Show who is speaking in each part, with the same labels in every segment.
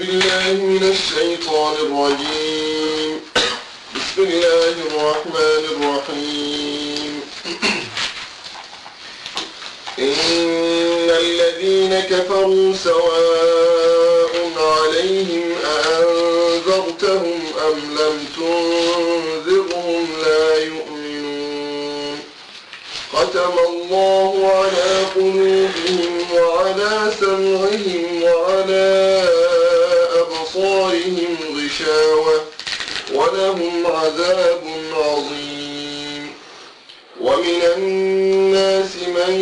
Speaker 1: بالله من الشيطان الرجيم. بسم الله الرحمن الرحيم. إن الذين كفروا سواء عليهم أأنذرتهم أم لم تنذرهم لا يؤمنون. ختم الله على قلوبهم وعلى سمعهم وعلى أبصارهم غشاوة ولهم عذاب عظيم. ومن الناس من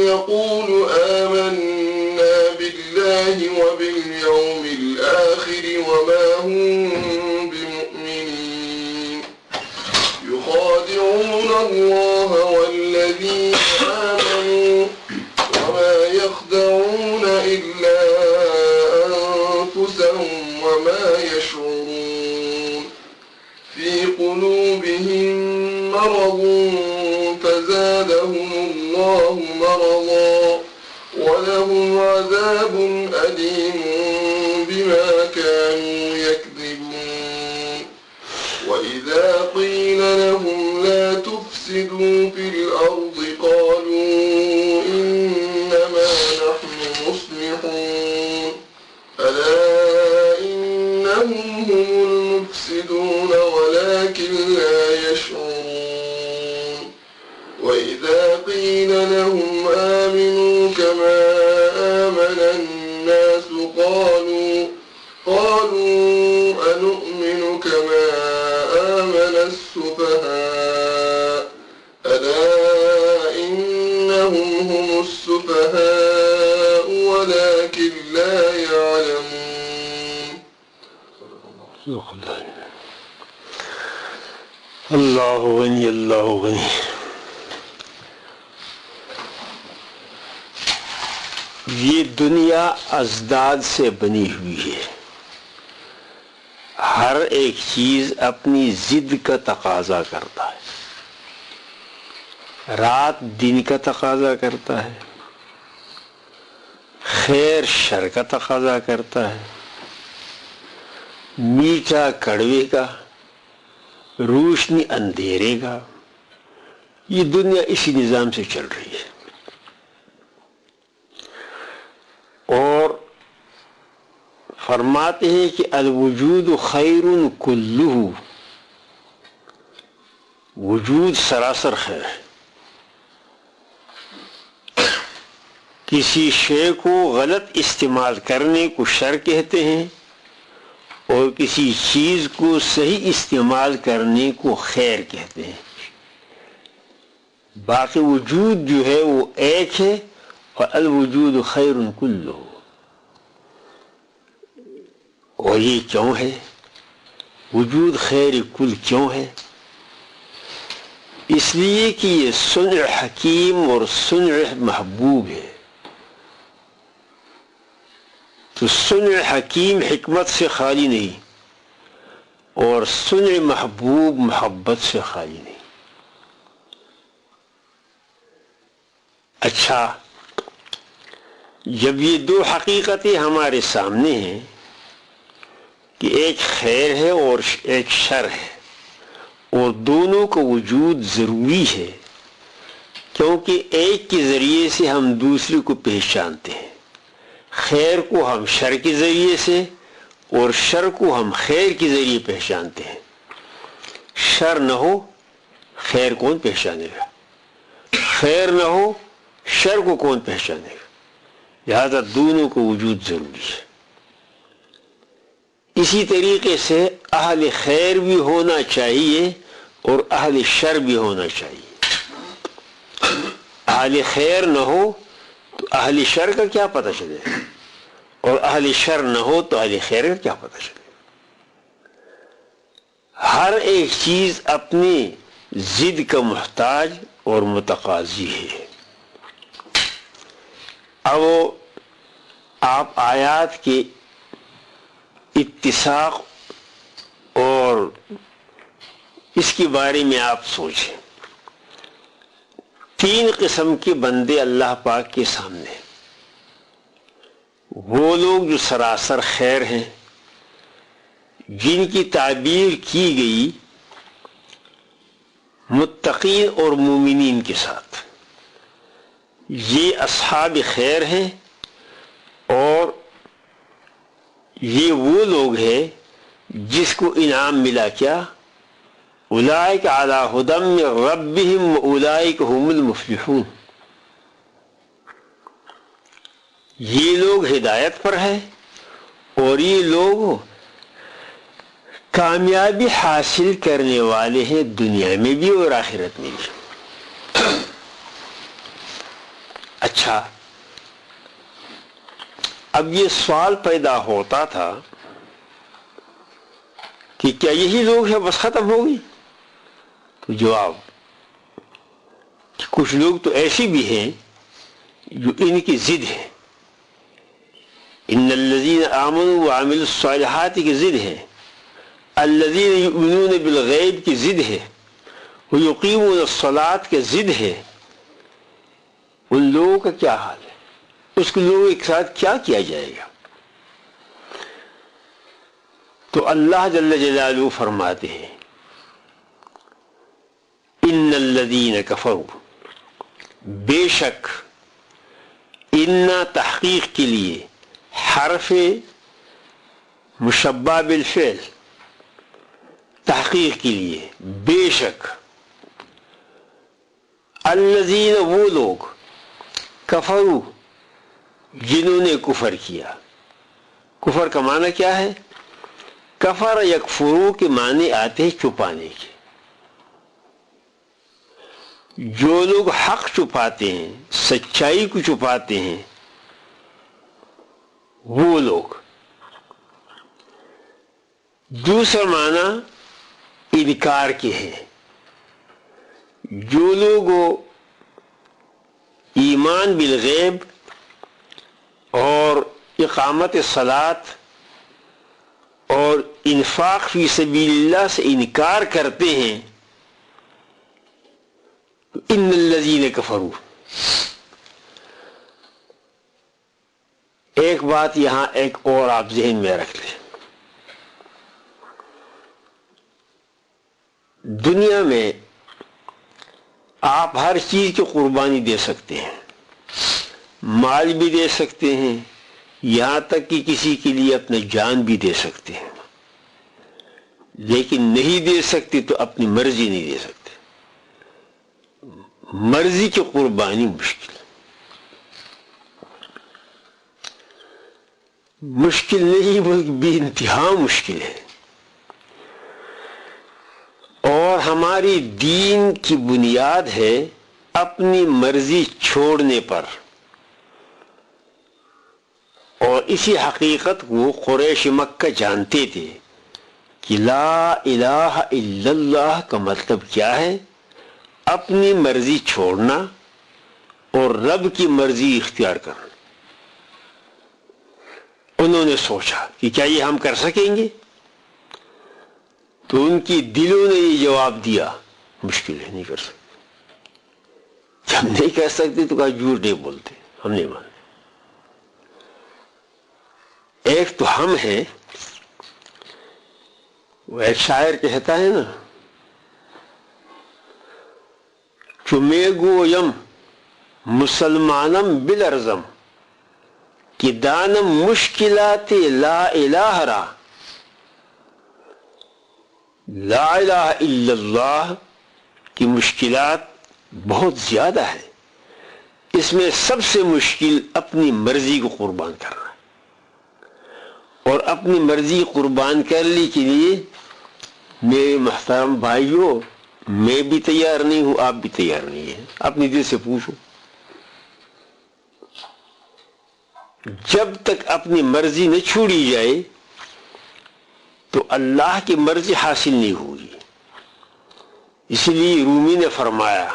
Speaker 1: يقول آمنا بالله وباليوم الآخر وما هم بمؤمنين. يخادعون الله والذين آمنوا وما يخدعون إلا أنفسهم وما يشعرون. في قلوبهم مرض فزادهم الله مرضا ولهم عذاب أليم بما كانوا يكذبون. وإذا قيل لهم لا تفسدوا في الأرض قالوا إنما نحن مصلحون. ألا إنهم هم المفسدون ولكن لا يشعرون. وإذا قيل لهم آمنوا كما آمن الناس قالوا أنؤمن كما آمن السفهاء. ألا إنهم هم السفهاء ولكن لا يعلمون.
Speaker 2: اللہ غنی اللہ غنی. یہ دنیا ازداد سے بنی ہوئی ہے. ہر ایک چیز اپنی ضد کا تقاضا کرتا ہے. رات دن کا تقاضا کرتا ہے، خیر شر کا تقاضا کرتا ہے، میٹھا کڑوے کا، روشنی اندھیرے کا. یہ دنیا اسی نظام سے چل رہی ہے. اور فرماتے ہیں کہ الوجود خیر کلہ، وجود سراسر خیر ہے. کسی شے کو غلط استعمال کرنے کو شر کہتے ہیں اور کسی چیز کو صحیح استعمال کرنے کو خیر کہتے ہیں. باقی وجود جو ہے وہ ایک ہے، اور الوجود خیر کلہ. اور یہ کیوں ہے؟ وجود خیر کل کیوں ہے؟ اس لیے کہ یہ صنع حکیم اور صنع محبوب ہے. تو صنع حکیم حکمت سے خالی نہیں، اور صنع محبوب محبت سے خالی نہیں. اچھا، جب یہ دو حقیقتیں ہمارے سامنے ہیں کہ ایک خیر ہے اور ایک شر ہے، اور دونوں کا وجود ضروری ہے، کیونکہ ایک کے ذریعے سے ہم دوسرے کو پہچانتے ہیں. خیر کو ہم شر کے ذریعے سے اور شر کو ہم خیر کے ذریعے پہچانتے ہیں. شر نہ ہو خیر کون پہچانے گا؟ خیر نہ ہو شر کو کون پہچانے گا؟ لہذا دونوں کو وجود ضروری ہے. اسی طریقے سے اہل خیر بھی ہونا چاہیے اور اہل شر بھی ہونا چاہیے. اہل خیر نہ ہو تو اہل شر کا کیا پتہ چلے، اور اہل شر نہ ہو تو اہل خیر کا کیا پتہ چلے. ہر ایک چیز اپنی ضد کا محتاج اور متقاضی ہے. اب آپ آیات کے اتساق اور اس کے بارے میں آپ سوچیں. تین قسم کے بندے اللہ پاک کے سامنے. وہ لوگ جو سراسر خیر ہیں جن کی تعبیر کی گئی متقین اور مومنین کے ساتھ، یہ اصحاب خیر ہیں اور یہ وہ لوگ ہیں جس کو انعام ملا کیا، اولئک علی ھدی من ربہم واولئک ھم المفلحون، یہ لوگ ہدایت پر ہیں اور یہ لوگ کامیابی حاصل کرنے والے ہیں دنیا میں بھی اور آخرت میں بھی۔ اچھا، اب یہ سوال پیدا ہوتا تھا کہ کیا یہی لوگ ہیں بس ختم ہو گئی؟ تو جواب، کچھ لوگ تو ایسے بھی ہیں جو ان کی ضد ہے، ان الذین آمنوا وعملوا الصالحات کی ضد ہے، الذین یؤمنون بالغیب کی ضد ہے، ویقیمون الصلاۃ کی ضد ہے۔ ان لوگوں کا کیا حال ہے؟ اس کے لوگوں کے ساتھ کیا کیا جائے گا؟ تو اللہ جل جلالہ فرماتے ہیں ان الذین کفروا، بے شک ان تحقیق کے لیے حرف مشبہ بالفعل، تحقیق کے لیے بے شک، الذین وہ لوگ، کفروا جنہوں نے کفر کیا۔ کفر کا معنی کیا ہے؟ کفر یکفرو کے معنی آتے ہیں چھپانے کے۔ جو لوگ حق چھپاتے ہیں، سچائی کو چھپاتے ہیں، وہ لوگ۔ دوسرا معنی انکار کے ہیں، جو لوگ ایمان بالغیب اور اقامت صلاۃ اور انفاق فی سبیل اللہ سے انکار کرتے ہیں، ان الذین کفروا۔ ایک بات یہاں ایک اور آپ ذہن میں رکھ لیں، دنیا میں آپ ہر چیز کی قربانی دے سکتے ہیں، مال بھی دے سکتے ہیں، یہاں تک کہ کسی کے لیے اپنا جان بھی دے سکتے ہیں، لیکن نہیں دے سکتے تو اپنی مرضی نہیں دے سکتے۔ مرضی کی قربانی مشکل نہیں بلکہ بے انتہا مشکل ہے، اور ہماری دین کی بنیاد ہے اپنی مرضی چھوڑنے پر، اور اسی حقیقت کو قریش مکہ جانتے تھے کہ لا الہ الا اللہ کا مطلب کیا ہے؟ اپنی مرضی چھوڑنا اور رب کی مرضی اختیار کرنا۔ انہوں نے سوچا کہ کیا یہ ہم کر سکیں گے؟ تو ان کی دلوں نے یہ جواب دیا، مشکل ہے، نہیں کر سکتے۔ جب نہیں کر سکتے تو کہا جھوٹ نہیں بولتے، ہم نہیں مانتے۔ ایک تو ہم ہیں، وہ ایک شاعر کہتا ہے نا، چمے گویم مسلمانم بلرزم کہ دانم مشکلات لا الہ را، لا الہ الا اللہ کی مشکلات بہت زیادہ ہے، اس میں سب سے مشکل اپنی مرضی کو قربان کرنا ہے، اور اپنی مرضی قربان کرنے کے لیے میرے محترم بھائیوں، میں بھی تیار نہیں ہوں، آپ بھی تیار نہیں ہیں۔ اپنی دل سے پوچھو، جب تک اپنی مرضی نہ چھوڑی جائے تو اللہ کی مرضی حاصل نہیں ہوگی۔ اس لیے رومی نے فرمایا،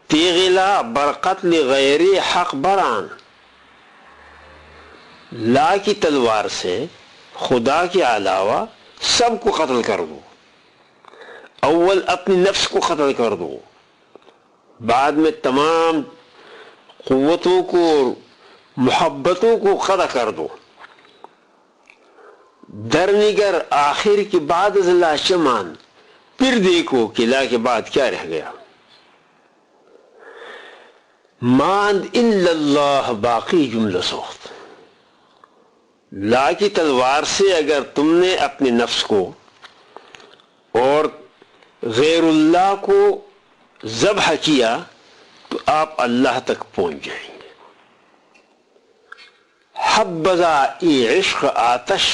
Speaker 2: تیغلا برقتل غیر حق بران، لا کی تلوار سے خدا کے علاوہ سب کو قتل کر دو، اول اپنی نفس کو قتل کر دو، بعد میں تمام قوتوں کو اور محبتوں کو قطع کر دو، درنگر آخر کے بعد از لا چمان، پھر دیکھو کہ لا کے بعد کیا رہ گیا. ماند الا اللہ باقی جملہ سوخت. لا کی تلوار سے اگر تم نے اپنے نفس کو اور غیر اللہ کو ذبح کیا تو آپ اللہ تک پہنچ جائیں گے. حبذا ای عشق آتش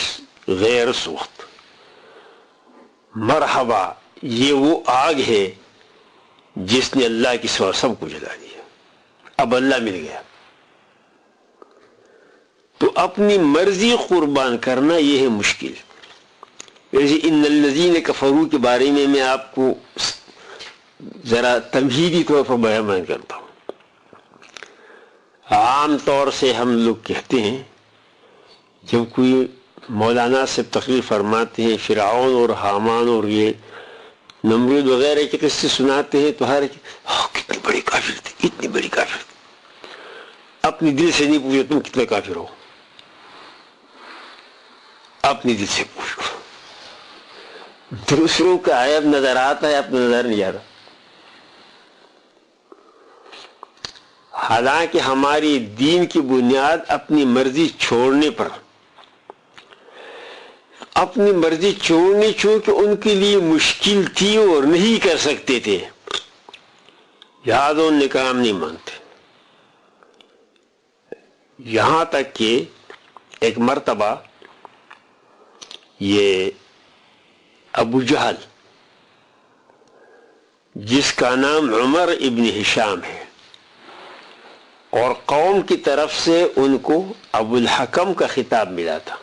Speaker 2: غیر سوخت، مرحبا یہ وہ آگ ہے جس نے اللہ کے سوا سب کو جلا دیا. اب اللہ مل گیا تو اپنی مرضی قربان کرنا یہ ہے مشکل. ویسے ان الذین کفروا کے بارے میں آپ کو ذرا تمہیدی طور پر بیان کرتا ہوں. عام طور سے ہم لوگ کہتے ہیں جب کوئی مولانا سے تقریر فرماتے ہیں فرعون اور حامان اور یہ نمرود وغیرہ کے قصے سناتے ہیں تو ہر کتنے بڑے کافر تھے، اتنی بڑی کافر تھے. اپنی دل سے نہیں پوچھو تم کتنے کافر ہو، اپنی دل سے پوچھو. دوسروں کا عیب نظر آتا ہے، اپنا نظر نہیں آتا. حالانکہ ہماری دین کی بنیاد اپنی مرضی چھوڑنے پر، اپنی مرضی چھوڑنی چونکہ ان کے لیے مشکل تھی اور نہیں کر سکتے تھے، لہذا ان نے کام نہیں مانتے. یہاں تک کہ ایک مرتبہ یہ ابو جہل جس کا نام عمر ابن ہشام ہے اور قوم کی طرف سے ان کو ابو الحکم کا خطاب ملا تھا.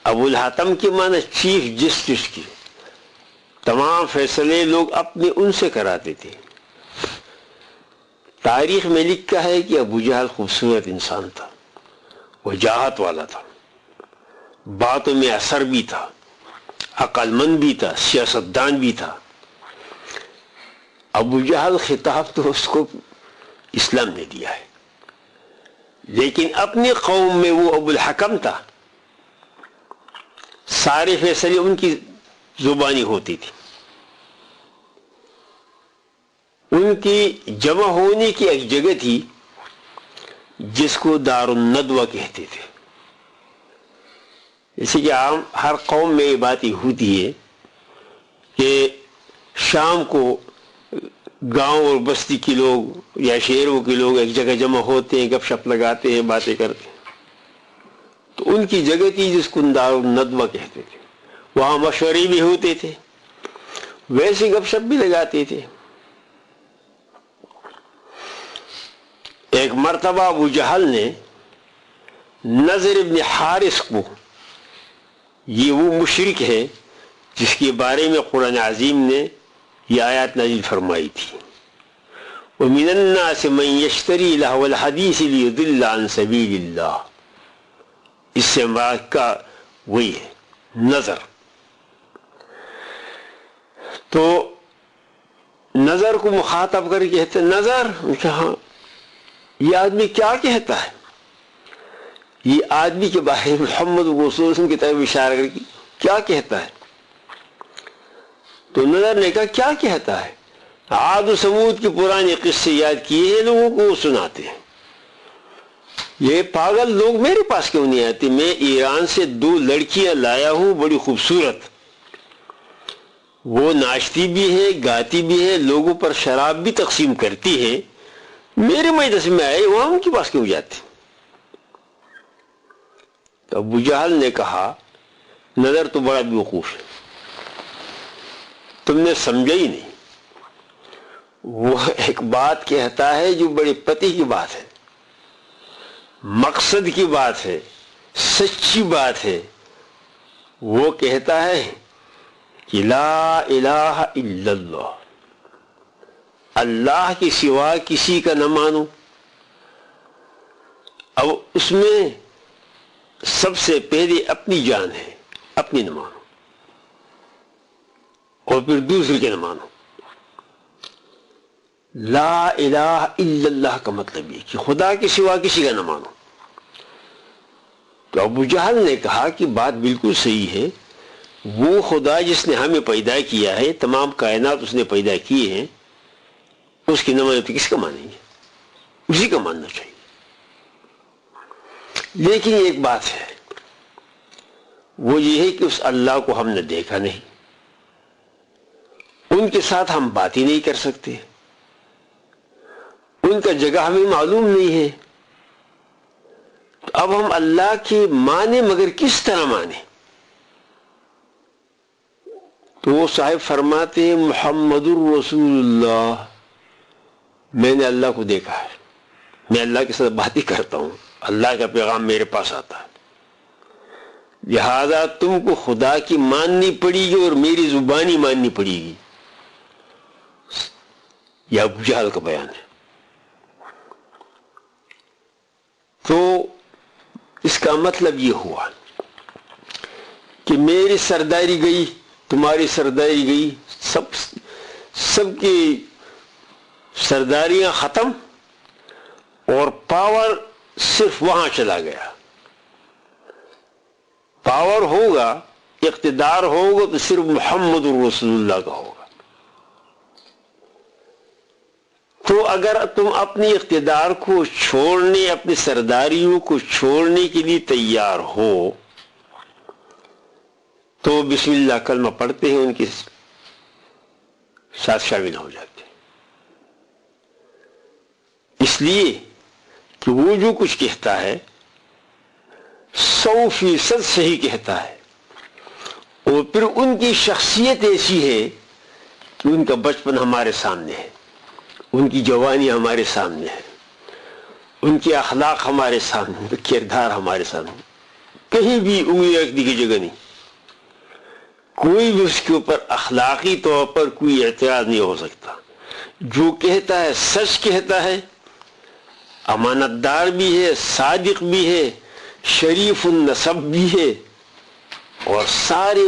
Speaker 2: ابو الحکم کی معنی چیف جسٹس کی، تمام فیصلے لوگ اپنے ان سے کراتے تھے. تاریخ میں لکھا ہے کہ ابو جہل خوبصورت انسان تھا، وجاہت والا تھا، باتوں میں اثر بھی تھا، عقل مند بھی تھا، سیاستدان بھی تھا. ابو جہل خطاب تو اس کو اسلام نے دیا ہے، لیکن اپنی قوم میں وہ ابو الحکم تھا، سارے فیصلے ان کی زبانی ہوتی تھی. ان کی جمع ہونے کی ایک جگہ تھی جس کو دار الندوہ کہتے تھے. اسی کہ عام ہر قوم میں یہ بات ہی ہوتی ہے کہ شام کو گاؤں اور بستی کے لوگ یا شہروں کے لوگ ایک جگہ جمع ہوتے ہیں، گپ شپ لگاتے ہیں، باتیں کرتے ہیں. تو ان کی جگہ تھی جس کو دار الندوہ کہتے تھے. وہاں مشورے بھی ہوتے تھے، ویسے گپ شپ بھی لگاتے تھے. ایک مرتبہ ابو جہل نے نضر ابن حارث کو، یہ وہ مشرک ہے جس کے بارے میں قرآن عظیم نے یہ آیات نازل فرمائی تھی، وَمِنَ النَّاسِ مَن يَشْتَرِي لَهْوَ الْحَدِيثِ لِيُضِلَّ عَن سَبِيلِ اللَّهِ. اس سے مراد کا وہی ہے نظر. تو نظر کو مخاطب کر کے کہتے نظر، ہاں یہ آدمی کیا کہتا ہے؟ یہ آدمی کے بارے میں محمد رسول اللہ صلی اللہ علیہ وسلم کی طرف اشارہ کر کے کیا کہتا ہے؟ تو نظر نے کہا کیا کہتا ہے؟ عاد و سمود کے پرانے قصے یاد کیے ہیں، لوگوں کو وہ سناتے ہیں. یہ پاگل لوگ میرے پاس کیوں نہیں آتے؟ میں ایران سے 2 لڑکیاں لایا ہوں بڑی خوبصورت، وہ ناچتی بھی ہے، گاتی بھی ہے، لوگوں پر شراب بھی تقسیم کرتی ہے. میرے مجلس میں آئے، وہاں ان کے پاس کیوں جاتے؟ تو ابو جہل نے کہا نظر تو بڑا بیوقوف ہے، تم نے سمجھا ہی نہیں. وہ ایک بات کہتا ہے جو بڑے پتی کی بات ہے، مقصد کی بات ہے، سچی بات ہے. وہ کہتا ہے کہ لا الہ الا اللہ، اللہ کے سوا کسی کا نہ مانو. اب اس میں سب سے پہلے اپنی جان ہے، اپنی نہ مانو، اور پھر دوسرے کے نہ مانو. لا الہ الا اللہ کا مطلب یہ کہ خدا کے سوا کسی کا نہ مانو. تو ابو جہل نے کہا کہ بات بالکل صحیح ہے، وہ خدا جس نے ہمیں پیدا کیا ہے، تمام کائنات اس نے پیدا کیے ہیں، اس کی نہ مانے تو کس کا مانیں گے؟ اسی کا ماننا چاہیے۔ لیکن ایک بات ہے، وہ یہ ہے کہ اس اللہ کو ہم نے دیکھا نہیں، ان کے ساتھ ہم بات ہی نہیں کر سکتے، ان کا جگہ ہمیں معلوم نہیں ہے، تو اب ہم اللہ کے مانے مگر کس طرح مانے؟ تو وہ صاحب فرماتے ہیں محمد الرسول اللہ، میں نے اللہ کو دیکھا ہے، میں اللہ کے ساتھ بات ہی کرتا ہوں، اللہ کا پیغام میرے پاس آتا ہے، لہذا تم کو خدا کی ماننی پڑے گی اور میری زبانی ماننی پڑے گی۔ یہ ابو جہل کا بیان ہے۔ تو اس کا مطلب یہ ہوا کہ میری سرداری گئی، تمہاری سرداری گئی، سب کی سرداریاں ختم، اور پاور صرف وہاں چلا گیا۔ پاور ہوگا، اقتدار ہوگا تو صرف محمد الرسول اللہ کا ہوگا۔ تو اگر تم اپنی اقتدار کو چھوڑنے، اپنی سرداریوں کو چھوڑنے کے لیے تیار ہو تو بسم اللہ کلمہ پڑھتے ہیں، ان کے ساتھ شامل ہو جاتے ہیں، اس لیے کہ وہ جو کچھ کہتا ہے 100% صحیح کہتا ہے، اور پھر ان کی شخصیت ایسی ہے کہ ان کا بچپن ہمارے سامنے ہے، ان کی جوانی ہمارے سامنے ہے، ان کے اخلاق ہمارے سامنے، ان کا کردار ہمارے سامنے، کہیں بھی انگلی رکھنے کی جگہ نہیں، کوئی بھی اس کے اوپر اخلاقی طور پر کوئی اعتراض نہیں ہو سکتا۔ جو کہتا ہے سچ کہتا ہے، امانت دار بھی ہے، صادق بھی ہے، شریف النسب بھی ہے، اور سارے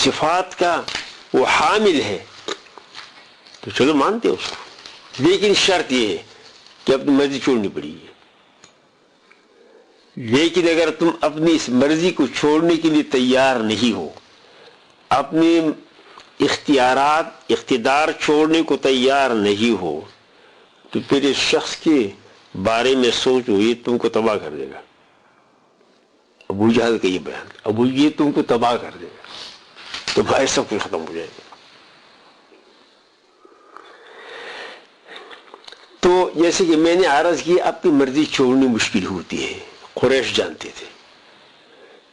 Speaker 2: صفات کا وہ حامل ہے، تو چلو مانتے اس کو، لیکن شرط یہ ہے کہ اپنی مرضی چھوڑنی پڑے گی۔ لیکن اگر تم اپنی اس مرضی کو چھوڑنے کے لیے تیار نہیں ہو، اپنے اقتدار چھوڑنے کو تیار نہیں ہو، تو پھر اس شخص کے بارے میں سوچو، یہ تم کو تباہ کر دے گا۔ ابو جہل کا یہ بیان، یہ تم کو تباہ کر دے گا، تمہارے سب کچھ ختم ہو جائے گا۔ تو جیسے کہ میں نے عرض کیا، اپنی مرضی چھوڑنی مشکل ہوتی ہے۔ قریش جانتے تھے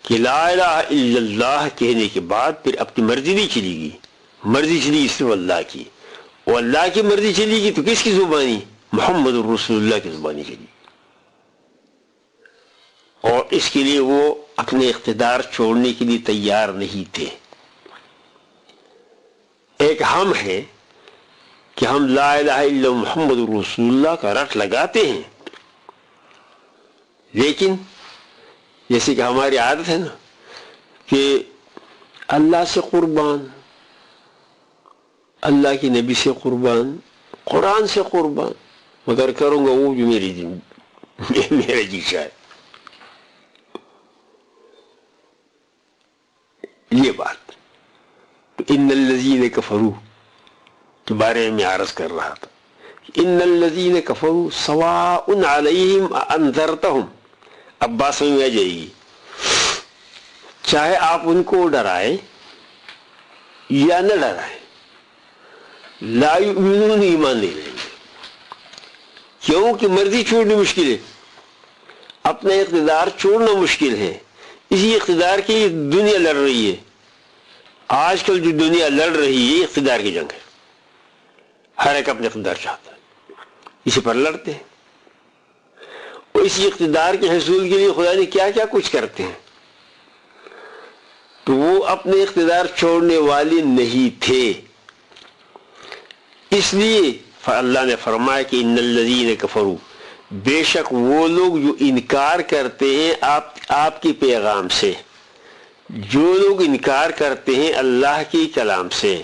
Speaker 2: کہ لا الہ الا اللہ کہنے کے بعد پھر اپنی مرضی نہیں چلے گی، مرضی چلی گی صرف اللہ کی، اور اللہ کی مرضی چلے گی تو کس کی زبانی؟ محمد الرسول اللہ کی زبانی چلی گی، اور اس کے لیے وہ اپنے اقتدار چھوڑنے کے لیے تیار نہیں تھے۔ ایک ہم ہے کہ ہم لا الہ الا محمد الرسول اللہ کا رٹ لگاتے ہیں، لیکن جیسے کہ ہماری عادت ہے نا کہ اللہ سے قربان، اللہ کی نبی سے قربان، قرآن سے قربان، مگر کروں گا وہ جو میرا جی چاہے۔ یہ بات ان الذین کفروا کے بارے میں عرض کر رہا تھا، ان الذین کفروا سواء علیہم انذرتہم، اب بات سمجھ میں آ جائے گی، چاہے آپ ان کو ڈرائیں یا نہ ڈرائیں، لا یؤمنون، ایمان نہیں لیں گے۔ کیوں کہ مرضی چھوڑنی مشکل ہے، اپنا اقتدار چھوڑنا مشکل ہے، اسی اقتدار کی دنیا لڑ رہی ہے۔ آج کل جو دنیا لڑ رہی ہے اقتدار کی جنگ ہے، ہر ایک اپنے اقتدار چاہتا ہے، اسی پر لڑتے ہیں، اور اسی اقتدار کے حصول کے لیے خدا نے کیا کیا کچھ کرتے ہیں، تو وہ اپنے اقتدار چھوڑنے والے نہیں تھے۔ اس لیے اللہ نے فرمایا کہ ان الذین کفروا، بے شک وہ لوگ جو انکار کرتے ہیں آپ کے پیغام سے، جو لوگ انکار کرتے ہیں اللہ کے کلام سے،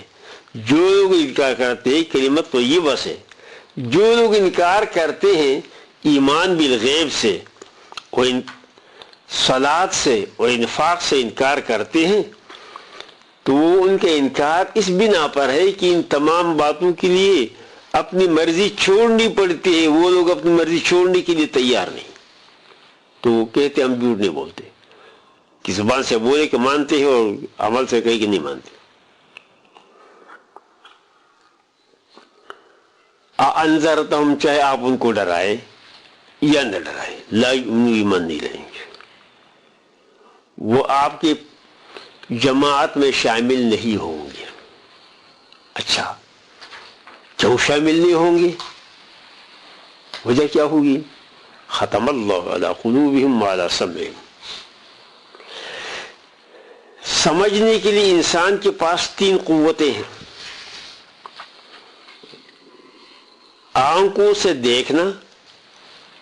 Speaker 2: جو لوگ انکار کرتے ہیں کلمت طیبہ سے، جو لوگ انکار کرتے ہیں ایمان بالغیب سے، صلاۃ سے اور انفاق سے انکار کرتے ہیں تو وہ ان کا انکار اس بنا پر ہے کہ ان تمام باتوں کے لیے اپنی مرضی چھوڑنی پڑتی ہے، وہ لوگ اپنی مرضی چھوڑنے کے لیے تیار نہیں، تو وہ کہتے ہم جھوٹ نہیں بولتے، کہ زبان سے بولے کہ مانتے ہیں اور عمل سے کہے کہ نہیں مانتے۔ انذرتہم، چاہے آپ ان کو ڈرائے یا نہ ڈرائے، لا یؤمنون، ایمان نہیں لائیں گے، وہ آپ کے جماعت میں شامل نہیں ہوں گے۔ اچھا، کیوں شامل نہیں ہوں گے؟ وجہ کیا ہوگی؟ ختم اللہ علی قلوبہم وعلی سمعہم۔ سمجھنے کے لیے انسان کے پاس 3 قوتیں ہیں: آنکھوں سے دیکھنا،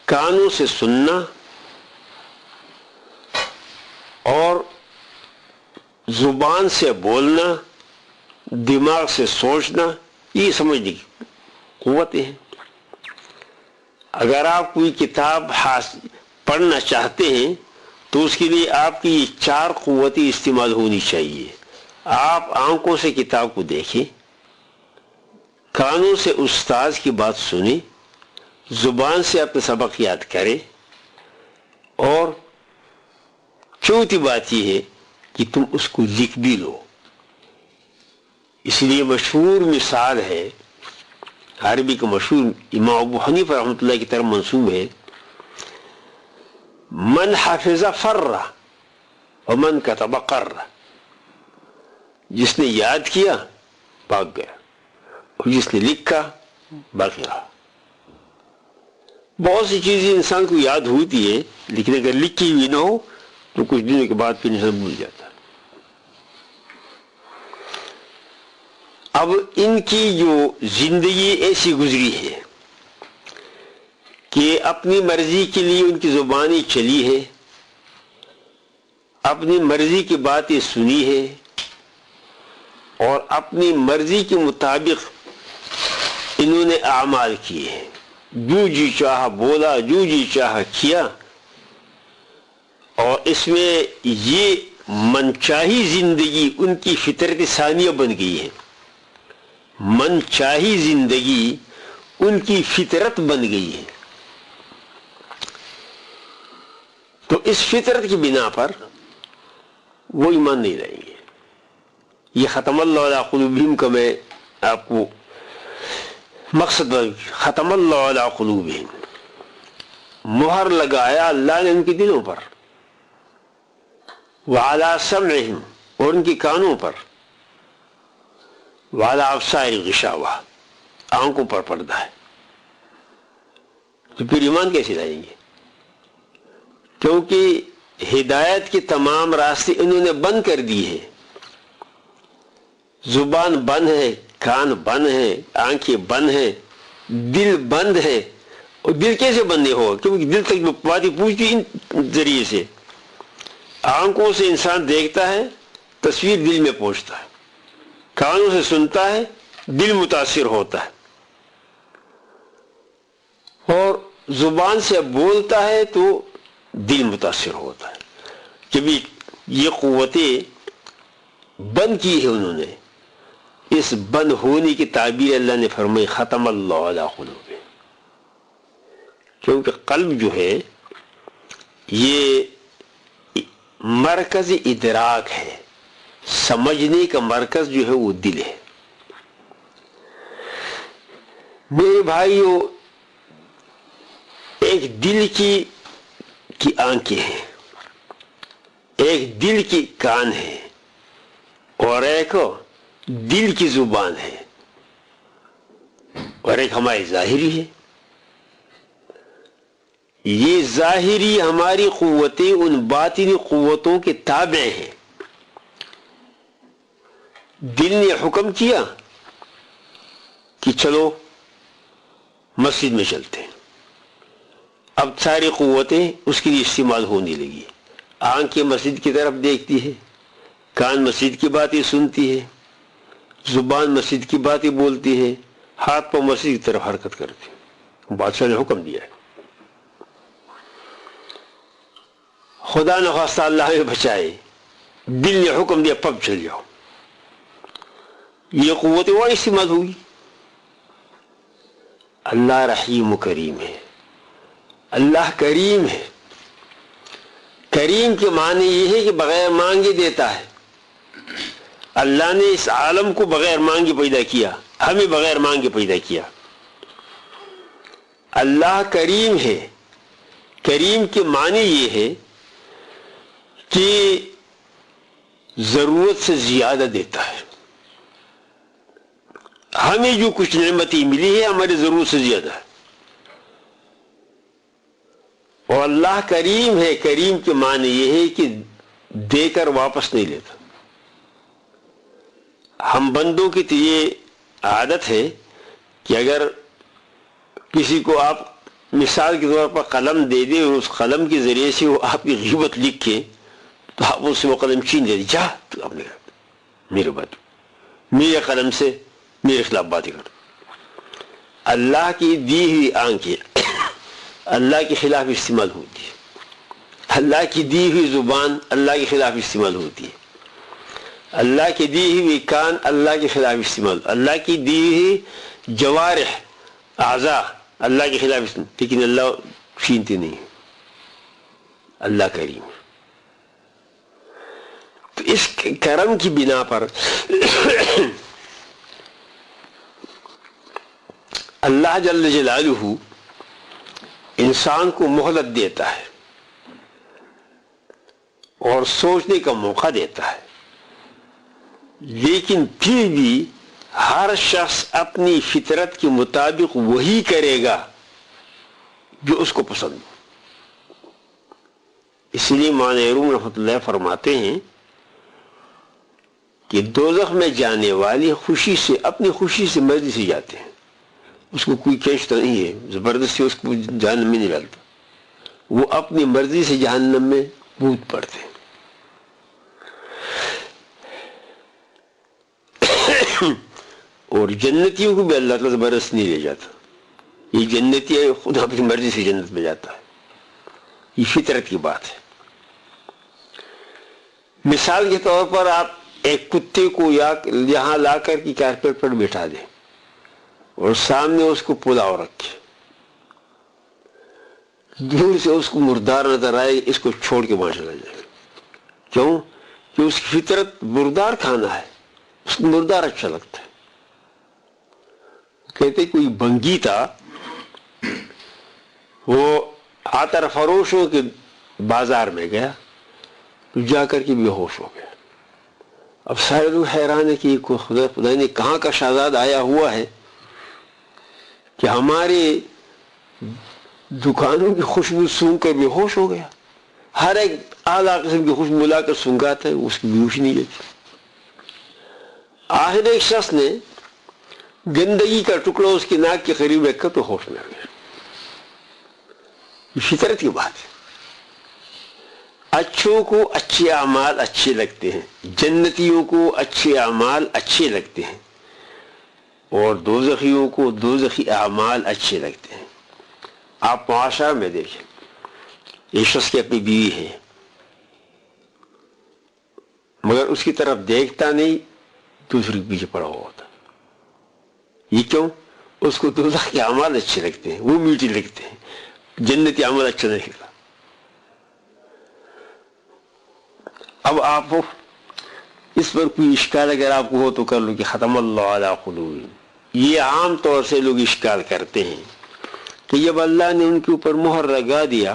Speaker 2: کانوں سے سننا اور زبان سے بولنا، دماغ سے سوچنا، یہ سمجھنے کی قوتیں ہیں۔ اگر آپ کوئی کتاب پڑھنا چاہتے ہیں تو اس کے لیے آپ کی یہ 4 قوتیں استعمال ہونی چاہیے۔ آپ آنکھوں سے کتاب کو دیکھیں، کانوں سے استاذ کی بات سنیں، زبان سے اپنے سبق یاد کریں، اور چوتھی بات یہ ہے کہ تم اس کو لکھ بھی لو۔ اس لیے مشہور مثال ہے، عربی کا مشہور امام ابو حنیفہ رحمۃ اللہ کی طرف منسوب ہے: من حفظ فر ومن کتب قر، جس نے یاد کیا بھاگ گیا اور جس نے لکھا باقی رہا۔ بہت سی چیزیں انسان کو یاد ہوتی ہے، لیکن اگر لکھی ہوئی نہ ہو تو کچھ دنوں کے بعد پھر انسان بھول جاتا ہے۔ اب ان کی جو زندگی ایسی گزری ہے کہ اپنی مرضی کے لیے ان کی زبانیں چلی ہے، اپنی مرضی کی باتیں سنی ہے، اور اپنی مرضی کے مطابق انہوں نے اعمال کیے ہیں، جو جی چاہا بولا، جو جی چاہا کیا، اور اس میں یہ منچاہی زندگی ان کی فطرت ثانیہ بن گئی ہے۔ منچاہی زندگی ان کی فطرت بن گئی ہے، تو اس فطرت کی بنا پر وہ ایمان نہیں لائیں گے۔ یہ ختم اللہ علی قلوبہم کا میں آپ کو مقصد ختم اللہ علی قلوبہم، مہر لگایا اللہ نے ان کے دلوں پر، وعلی سمعہم، اور ان کے کانوں پر، وعلی ابصارہم غشاوہ، آنکھوں پر پردہ ہے۔ تو پھر ایمان کیسے لائیں گے؟ کیونکہ ہدایت کے تمام راستے انہوں نے بند کر دیے ہیں۔ زبان بند ہے، کان بند ہے، آنکھیں بند ہیں، دل بند ہے۔ اور دل کیسے بند نہیں ہوگا؟ کیونکہ دل تک باتیں پوچھتی ان ذریعے سے۔ آنکھوں سے انسان دیکھتا ہے، تصویر دل میں پہنچتا ہے، کانوں سے سنتا ہے، دل متاثر ہوتا ہے، اور زبان سے بولتا ہے تو دل متاثر ہوتا ہے۔ جب یہ قوتیں بند کی ہے انہوں نے، اس بند ہونے کی تعبیر اللہ نے فرمائی ختم اللہ علی قلوبہم، کیونکہ قلب جو ہے یہ مرکز ادراک ہے، سمجھنے کا مرکز جو ہے وہ دل ہے۔ میرے بھائیو، ایک دل کی آنکھیں ہیں، ایک دل کی کان ہے، اور ایک دل کی زبان ہے، اور ایک ہماری ظاہری ہے۔ یہ ظاہری ہماری قوتیں ان باطنی قوتوں کے تابع ہیں۔ دل نے حکم کیا کہ چلو مسجد میں چلتے ہیں، اب ساری قوتیں اس کے لیے استعمال ہونے لگی۔ آنکھیں مسجد کی طرف دیکھتی ہے، کان مسجد کی باتیں سنتی ہے، زبان مسجد کی باتیں بولتی ہے، ہاتھ پاؤں مسجد کی طرف حرکت کرتی ہے۔ بادشاہ نے حکم دیا ہے۔ خدا نخواستہ اللہ ہمیں بچائے، دل نے حکم دیا پب چل جاؤ، یہ قوت وہ استعمال ہوگی۔ اللہ رحیم و کریم ہے، اللہ کریم ہے۔ کریم کے معنی یہ ہے کہ بغیر مانگے دیتا ہے۔ اللہ نے اس عالم کو بغیر مانگے پیدا کیا، ہمیں بغیر مانگے پیدا کیا۔ اللہ کریم ہے۔ کریم کے معنی یہ ہے کہ ضرورت سے زیادہ دیتا ہے۔ ہمیں جو کچھ نعمتیں ملی ہے ہماری ضرورت سے زیادہ ہے، اور اللہ کریم ہے۔ کریم کے معنی یہ ہے کہ دے کر واپس نہیں لیتا۔ ہم بندوں کی تو یہ عادت ہے کہ اگر کسی کو آپ مثال کے طور پر قلم دے دیں اور اس قلم کے ذریعے سے وہ آپ کی غیبت لکھ کے، تو آپ اس سے وہ قلم چھین دے دیں، جا تو آپ نے میرے بات میرے قلم سے میرے خلاف باتیں کر۔ اللہ کی دی ہوئی آنکھیں اللہ کے خلاف استعمال ہوتی ہے، اللہ کی دی ہوئی زبان اللہ کے خلاف استعمال ہوتی ہے، اللہ کی دی ہوئی کان اللہ کے خلاف استعمال، اللہ کی دی ہوئی جوارح اعضاء اللہ کے خلاف استعمال، لیکن اللہ چھینتے نہیں، اللہ کریم۔ تو اس کرم کی بنا پر اللہ جل جلالہ انسان کو مہلت دیتا ہے اور سوچنے کا موقع دیتا ہے، لیکن پھر بھی ہر شخص اپنی فطرت کے مطابق وہی کرے گا جو اس کو پسند ہو۔ اس لیے مولانا روم رحمۃ اللہ فرماتے ہیں کہ دوزخ میں جانے والی خوشی سے، اپنی خوشی سے، مرضی سے جاتے ہیں، اس کو کوئی کیش تو نہیں ہے، زبردستی اس کو جہنم میں نہیں ڈالتا، وہ اپنی مرضی سے جہنم میں کود پڑتے ہیں۔ اور جنتیوں کو بھی اللہ تعالیٰ زبردستی نہیں لے جاتا، یہ جنتی ہے خود اپنی مرضی سے جنت میں جاتا ہے، یہ فطرت کی بات ہے۔ مثال کے طور پر آپ ایک کتے کو یہاں لا کر کی کارپیٹ پر بٹھا دیں اور سامنے اس کو پلاؤ رکھے، دور سے اس کو مردار نظر آئے، اس کو چھوڑ کے وہاں چلا جائے۔ کیوں؟ کہ اس کی فطرت مردار کھانا ہے، اس کو مردار اچھا لگتا ہے۔ کہتے کوئی بنگی تھا، وہ عطر فروش ہو کے بازار میں گیا تو جا کر کے بے ہوش ہو گیا۔ اب سارے لوگ حیران ہے کہ خدا نے کہاں کا شہزاد آیا ہوا ہے کہ ہمارے دکانوں کی خوشبو سونگ کر بے ہوش ہو گیا۔ ہر ایک اعلیٰ قسم کی خوشبو ملا کر سونگاتا ہے، اس کی بیہوشی نہیں لیتی۔ آخر ایک شخص نے گندگی کا ٹکڑا اس کی ناک کے قریب رکھ کر تو ہوش میں آ گیا۔ یہ فطرت کی بات ہے۔ اچھوں کو اچھے اعمال اچھے لگتے ہیں، جنتیوں کو اچھے اعمال اچھے لگتے ہیں، اور دوزخیوں کو دوزخی اعمال اچھے لگتے ہیں۔ آپ معاشرہ میں دیکھیں، ایک شخص کی اپنی بیوی ہے مگر اس کی طرف دیکھتا نہیں، دوسرے کے پیچھے پڑا ہوا ہوتا۔ یہ کیوں؟ اس کو دوزخ کے اعمال اچھے لگتے ہیں، وہ میٹھے لگتے ہیں، جنتی اعمال اچھا نہیں لگتا۔ اب آپ اس پر کوئی اشکال اگر آپ کو ہو تو کر لو کہ ختم اللہ علی قلوبہم۔ یہ عام طور سے لوگ اشکال کرتے ہیں کہ جب اللہ نے ان کے اوپر مہر لگا دیا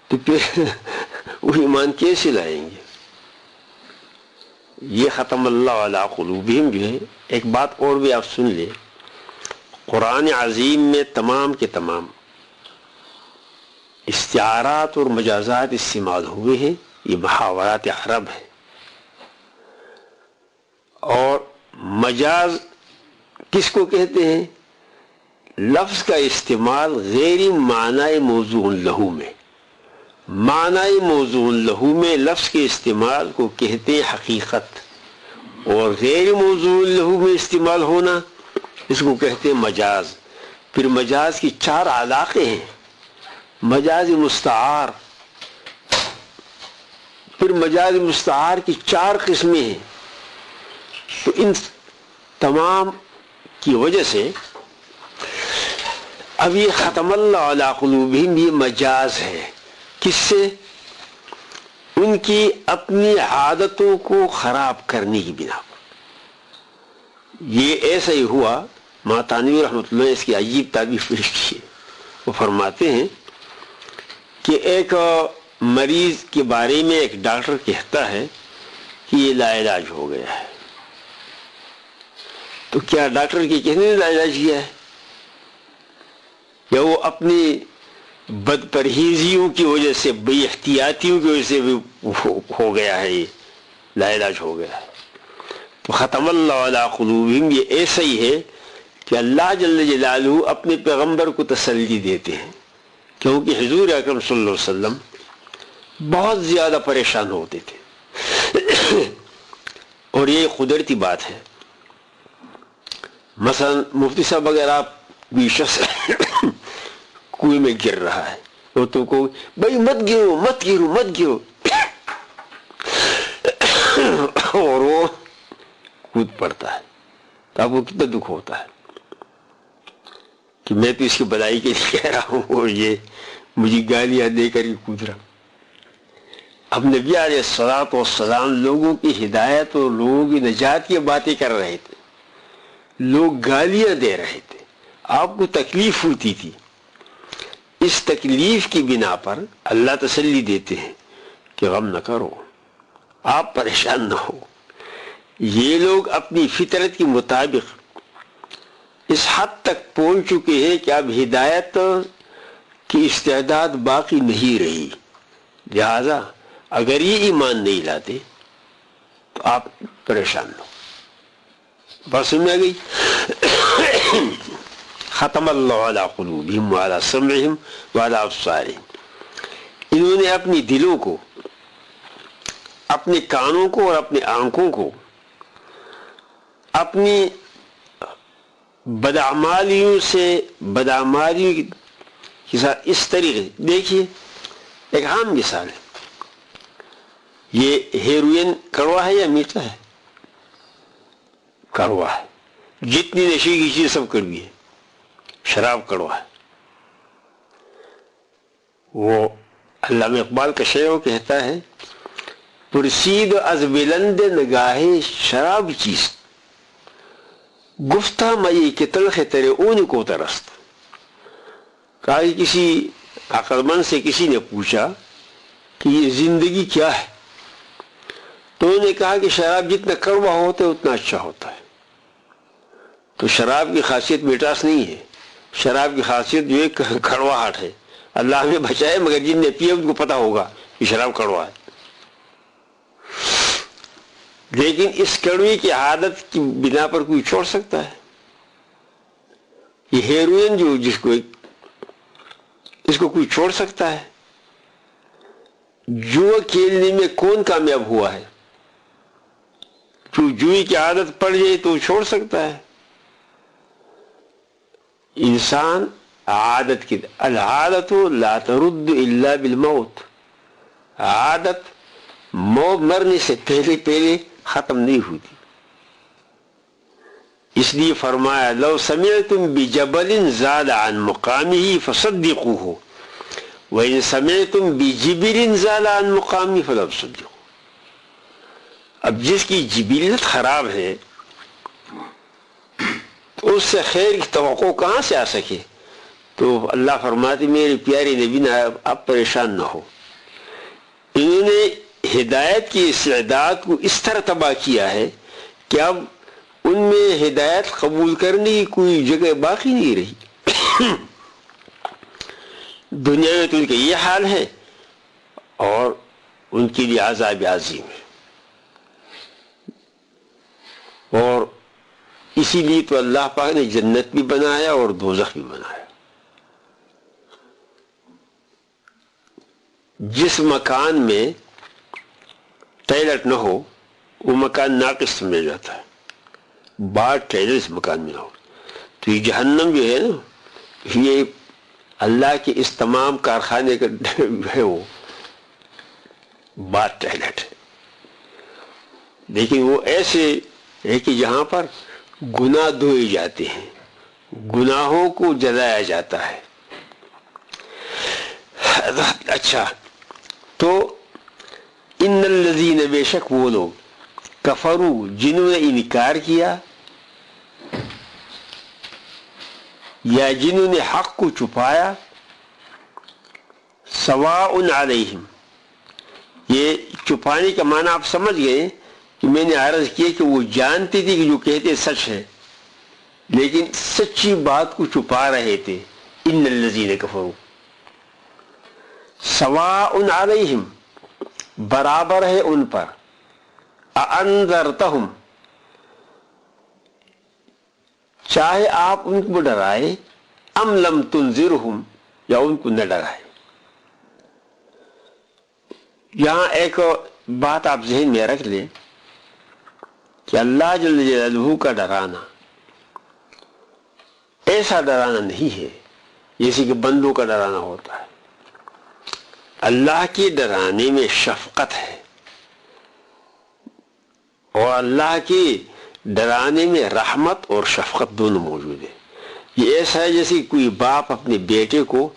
Speaker 2: تو پھر وہ ایمان کیسے لائیں گے؟ یہ ختم اللہ علی قلوبہم جو ہے، ایک بات اور بھی آپ سن لیں، قرآن عظیم میں تمام کے تمام استعارات اور مجازات استعمال ہوئے ہیں، یہ محاورات عرب ہے۔ اور مجاز کس کو کہتے ہیں؟ لفظ کا استعمال غیر معنی موضوع لہو میں، معنی موضوع لہو میں لفظ کے استعمال کو کہتے ہیں حقیقت، اور غیر موضوع لہو میں استعمال ہونا اس کو کہتے ہیں مجاز۔ پھر مجاز کی 4 علاقے ہیں، مجاز مستعار، پھر مجاز مستعار کی 4 قسمیں ہیں. تو ان تمام کی وجہ سے اب یہ ختم اللہ علی قلوبہم یہ مجاز ہے. کس سے؟ ان کی اپنی عادتوں کو خراب کرنے کی بنا پر. یہ ایسا ہی ہوا. ماتانوی رحمۃ اللہ اس کی عجیب تعبیر پیش کی ہے. وہ فرماتے ہیں کہ ایک مریض کے بارے میں ایک ڈاکٹر کہتا ہے کہ یہ لا علاج ہو گیا ہے. تو کیا ڈاکٹر کی کہنے نے لا علاج کیا ہے، یا وہ اپنی بد پرہیزیوں کی وجہ سے، بے احتیاطیوں کی وجہ سے بھی ہو گیا ہے، یہ لا علاج ہو گیا ہے؟ تو ختم اللہ علی قلوبہم یہ ایسا ہی ہے کہ اللہ جل جلالہ اپنے پیغمبر کو تسلی دیتے ہیں، کیونکہ حضور اکرم صلی اللہ علیہ وسلم بہت زیادہ پریشان ہوتے تھے. اور یہ قدرتی بات ہے. مثلا مفتی صاحب اگر آپ بھی شخص کنویں میں گر رہا ہے تو تم کو بھائی مت گرو مت گرو مت گرو، اور وہ کود پڑتا ہے، تو آپ کو کتنا دکھ ہوتا ہے کہ میں تو اس کی بھلائی کے لیے کہہ رہا ہوں اور یہ مجھے گالیاں دے کر ہی کود رہا. اب نبی علیہ الصلوۃ والسلام لوگوں کی ہدایت اور لوگوں کی نجات کی باتیں کر رہے تھے، لوگ گالیاں دے رہے تھے، آپ کو تکلیف ہوتی تھی. اس تکلیف کی بنا پر اللہ تسلی دیتے ہیں کہ غم نہ کرو، آپ پریشان نہ ہو. یہ لوگ اپنی فطرت کے مطابق اس حد تک پہنچ چکے ہیں کہ اب ہدایت کی استعداد باقی نہیں رہی. لہذا اگر یہ ایمان نہیں لاتے تو آپ پریشان ہو. بات سمجھ میں آ گئی؟ ختم اللہ علی قلوبہم وعلی سمعہم وعلی ابصارہم. انہوں نے اپنی دلوں کو، اپنے کانوں کو اور اپنے آنکھوں کو اپنی بدعمالیوں سے، بدعمالیوں کے ساتھ اس طریقے. دیکھیے ایک عام مثال ہے، یہ ہیروئن کڑوا ہے یا میٹھا ہے؟ کڑوا ہے. جتنی نشے کی چیز سب کڑوی ہے. شراب کڑوا ہے. وہ علامہ اقبال کا شعر کہتا ہے پرسید از بلند نگاہ شراب چیست، گفتہ مئی کے تلخ تیرے اون کو ترست. کہا کہ کسی عقل مند سے کسی نے پوچھا کہ یہ زندگی کیا ہے، تو انہوں نے کہا کہ شراب جتنا کڑوا ہوتا ہے اتنا اچھا ہوتا ہے. تو شراب کی خاصیت مٹاس نہیں ہے، شراب کی خاصیت جو ہے کڑواہٹ ہے. اللہ ہمیں بچائے، مگر جن نے پیا ان کو پتا ہوگا کہ شراب کڑوا ہے. لیکن اس کڑوی کی عادت کی بنا پر کوئی چھوڑ سکتا ہے؟ یہ ہیروئن جو جس کو اس کو کوئی چھوڑ سکتا ہے؟ جوا کھیلنے میں کون کامیاب ہوا ہے؟ جو جوئی کی عادت پڑ جائے تو چھوڑ سکتا ہے؟ انسان عادت کی، العادت لا ترد الا بالموت. عادت مرنے سے پہلے پہلے ختم نہیں ہوتی. اس لیے فرمایا لو سمعتم بجبل زاد عن مقامه فصدقوه وإن سمعتم بجبل زاد عن مقامه فلا تصدقوه. اب جس کی جبلت خراب ہے تو اس سے خیر کی توقع کہاں سے آ سکے؟ تو اللہ فرماتے میرے پیارے نبی نے اب پریشان نہ ہو. انہوں نے ہدایت کی استعداد کو اس طرح تباہ کیا ہے کہ اب ان میں ہدایت قبول کرنے کی کوئی جگہ باقی نہیں رہی. دنیا میں تو ان کا یہ حال ہے اور ان کے لیے عذاب عظیم ہے. اور اسی لیے تو اللہ پاک نے جنت بھی بنایا اور دوزخ بھی بنایا. جس مکان میں ٹوائلٹ نہ ہو وہ مکان ناقص سمجھا جاتا ہے. باہر ٹوائلٹ اس مکان میں نہ ہو تو یہ جہنم جو ہے نا، یہ اللہ کے اس تمام کارخانے کا ہے. وہ بات ٹائلٹ ہے، لیکن وہ ایسے ہے کہ جہاں پر گناہ دھوئے جاتے ہیں، گناہوں کو جلایا جاتا ہے. اچھا، تو ان الذین، بے شک وہ لوگ، کفروا، جنہوں نے انکار کیا، یا جنہوں نے حق کو چھپایا، سواء علیہم، یہ چھپانے کا معنی آپ سمجھ گئے کہ میں نے عرض کیا کہ وہ جانتے تھے کہ جو کہتے سچ ہے، لیکن سچی بات کو چھپا رہے تھے. ان الذین کفروا، سواء علیہم، برابر ہے ان پر، اانذرتہم، چاہے آپ ان کو ڈرائے، ام لم تنذرہم، یا ان کو نہ ڈرائے. یہاں ایک بات آپ ذہن میں رکھ لیں کہ اللہ جل جلالہ کا ڈرانا ایسا ڈرانا نہیں ہے جیسے کہ بندوں کا ڈرانا ہوتا ہے. اللہ کے ڈرانے میں شفقت ہے، اور اللہ کے ڈرانے میں رحمت اور شفقت دونوں موجود ہے. یہ ایسا ہے جیسے کوئی باپ اپنے بیٹے کو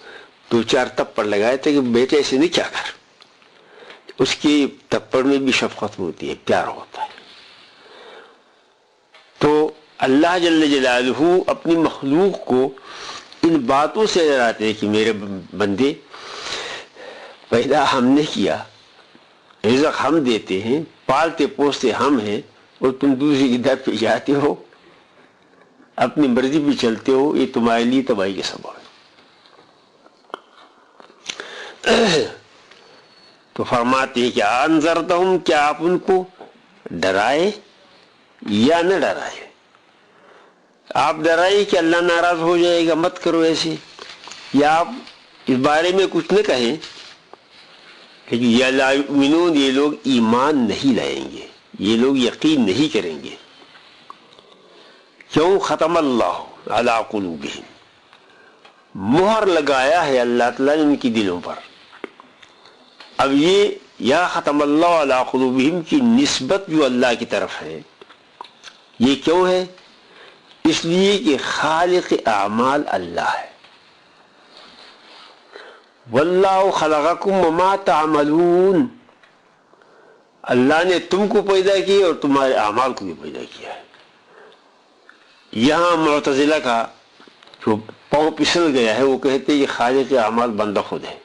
Speaker 2: دو چار تپڑ لگائے تھے کہ بیٹے ایسے نہیں کیا کر، اس کی تپڑ میں بھی شفقت ہوتی ہے، پیار ہوتا ہے. تو اللہ جل جلالہ اپنی مخلوق کو ان باتوں سے ڈراتے ہیں کہ میرے بندے، پیدا ہم نے کیا، رزق ہم دیتے ہیں، پالتے پوستے ہم ہیں، اور تم دوسری کی در پہ جاتے ہو، اپنی مرضی پہ چلتے ہو، یہ تمہارے لیے تباہی کا سبب ہے. تو فرماتے ہیں کہ انذرتہم، کیا آپ ان کو ڈرائے یا نہ ڈرائے؟ آپ ڈرائے کہ اللہ ناراض ہو جائے گا، مت کرو ایسے، یا آپ اس بارے میں کچھ نہ کہیں لیکن یا لا یؤمنون، یہ لوگ ایمان نہیں لائیں گے، یہ لوگ یقین نہیں کریں گے. کیوں؟ ختم اللہ علی قلوبہم، مہر لگایا ہے اللہ تعالیٰ نے ان کی دلوں پر. اب یہ یا ختم اللہ علی قلوبہم کی نسبت جو اللہ کی طرف ہے، یہ کیوں ہے؟ اس لیے کہ خالق اعمال اللہ ہے. واللہ خلقکم وما تعملون، اللہ نے تم کو پیدا کیا اور تمہارے اعمال کو بھی پیدا کیا ہے. یہاں معتزلہ کا جو پاؤں پھسل گیا ہے، وہ کہتے ہیں کہ خالق اعمال بندہ خود ہے،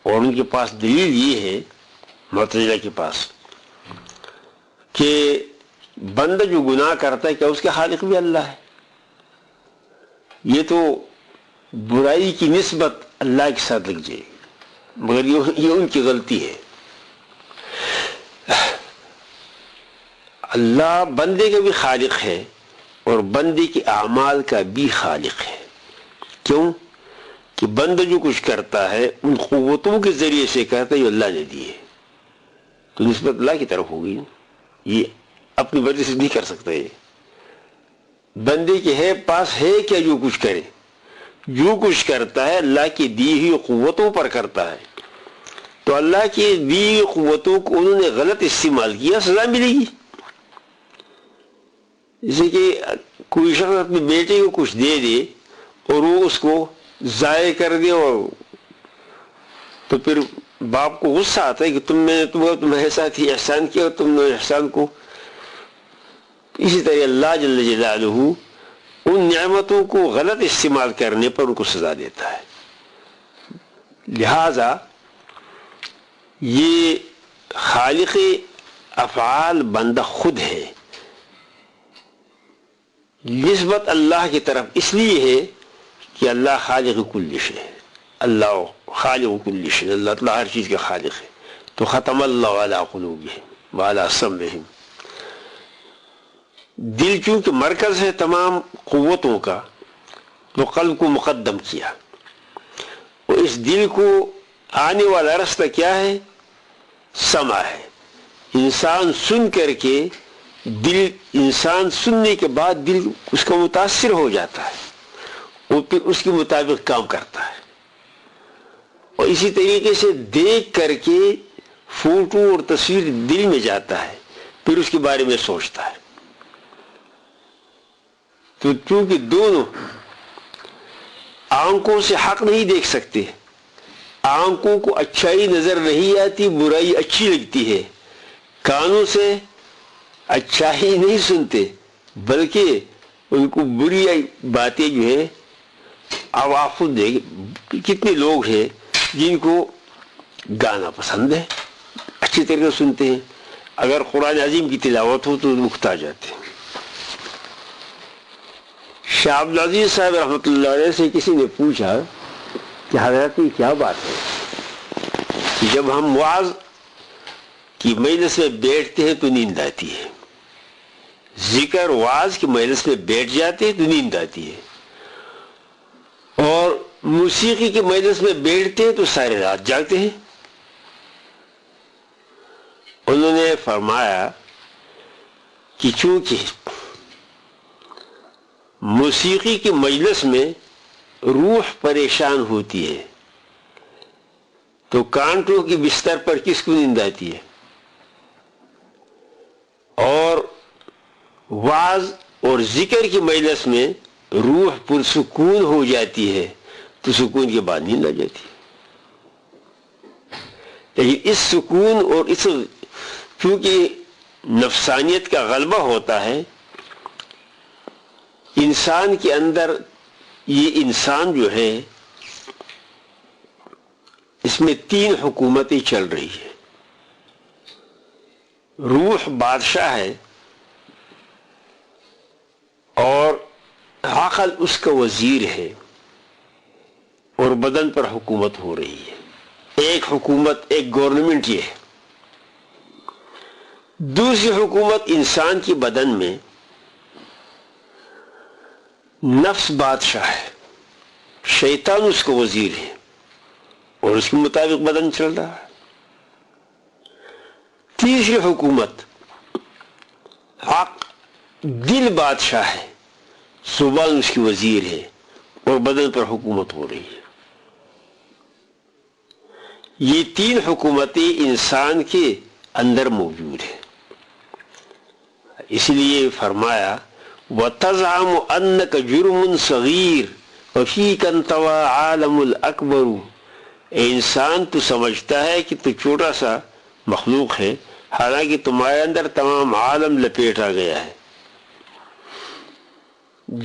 Speaker 2: اور ان کے پاس دلیل یہ ہے، معتزلہ کے پاس، کہ بندہ جو گناہ کرتا ہے کیا اس کا خالق بھی اللہ ہے؟ یہ تو برائی کی نسبت اللہ کے ساتھ لگ جائے گی، مگر یہ ان کی غلطی ہے. اللہ بندے کا بھی خالق ہے اور بندے کے اعمال کا بھی خالق ہے. کیوں؟ کہ بندہ جو کچھ کرتا ہے ان قوتوں کے ذریعے سے کرتا ہے جو اللہ نے دی ہے، تو نسبت اللہ کی طرف ہوگی. یہ اپنی وجہ سے نہیں کر سکتا. یہ بندے کے ہے پاس ہے کیا؟ جو کچھ کرے، جو کچھ کرتا ہے اللہ کی دی ہوئی قوتوں پر کرتا ہے. تو اللہ کی دی ہوئی قوتوں کو انہوں نے غلط استعمال کیا، سزا ملے گی. جیسے کہ کوئی شخص اپنے بیٹے کو کچھ دے دے اور وہ اس کو ضائع کر دے، اور تو پھر باپ کو غصہ آتا ہے کہ تمہارے ساتھ ہی احسان کیا اور تم نے احسان کو. اسی طرح اللہ جل جلالہ ان نعمتوں کو غلط استعمال کرنے پر ان کو سزا دیتا ہے. لہذا یہ خالق افعال بندہ خود ہے، نسبت اللہ کی طرف اس لیے ہے کہ اللہ خالق کل شیء ہے، اللہ خالق کل شیء، اللہ تعالیٰ ہر چیز کا خالق ہے. تو ختم اللہ علی قلوبہم وعلی سمعہم، دل چونکہ مرکز ہے تمام قوتوں کا، تو قلب کو مقدم کیا، اور اس دل کو آنے والا راستہ کیا ہے؟ سمع ہے. انسان سن کر کے دل، انسان سننے کے بعد دل اس کا متاثر ہو جاتا ہے، وہ پھر اس کے مطابق کام کرتا ہے. اور اسی طریقے سے دیکھ کر کے فوٹو اور تصویر دل میں جاتا ہے، پھر اس کے بارے میں سوچتا ہے. تو چونکہ دونوں آنکھوں سے حق نہیں دیکھ سکتے، آنکھوں کو اچھائی نظر نہیں آتی، برائی اچھی لگتی ہے، کانوں سے اچھائی نہیں سنتے بلکہ ان کو بری باتیں جو ہے. اب آپ خود دیکھ کتنے لوگ ہیں جن کو گانا پسند ہے، اچھی طریقے سے سنتے ہیں، اگر قرآن عظیم کی تلاوت ہو تو مکتا جاتے ہیں. شاہ عبدالعزیز صاحب رحمۃ اللہ علیہ سے کسی نے پوچھا کہ حضرت یہ کیا بات ہے کہ جب ہم وعظ کی مجلس میں بیٹھتے ہیں تو نیند آتی ہے، ذکر وعظ کی مجلس میں بیٹھ جاتے ہیں تو نیند آتی ہے، اور موسیقی کی مجلس میں بیٹھتے ہیں تو ساری رات جاگتے ہیں؟ انہوں نے فرمایا کہ چونکہ موسیقی کی مجلس میں روح پریشان ہوتی ہے تو کانٹوں کی بستر پر کس کو نیند آتی ہے، اور وعظ اور ذکر کی مجلس میں روح پرسکون ہو جاتی ہے تو سکون کے بعد نیند آ جاتی ہے. لیکن اس سکون اور اس چونکہ نفسانیت کا غلبہ ہوتا ہے انسان کے اندر، یہ انسان جو ہے اس میں 3 حکومتیں چل رہی ہیں. روح بادشاہ ہے اور عقل اس کا وزیر ہے، اور بدن پر حکومت ہو رہی ہے. ایک حکومت، ایک گورنمنٹ یہ ہے. دوسری حکومت انسان کی بدن میں نفس بادشاہ ہے، شیطان اس کا وزیر ہے اور اس کے مطابق بدن چل رہا ہے. تیسری حکومت دل بادشاہ ہے، زبان اس کی وزیر ہے اور بدن پر حکومت ہو رہی ہے. یہ 3 حکومتیں انسان کے اندر موجود ہیں. اس لیے فرمایا وَتَزْعَمُ أَنَّكَ جُرْمٌ صَغِيرٌ وَفِيكَ انْطَوَى عَالَمُ الْأَكْبَرُ. اے انسان، تو سمجھتا ہے کہ تو چھوٹا سا مخلوق ہے، حالانکہ تمہارے اندر تمام عالم لپیٹا گیا ہے.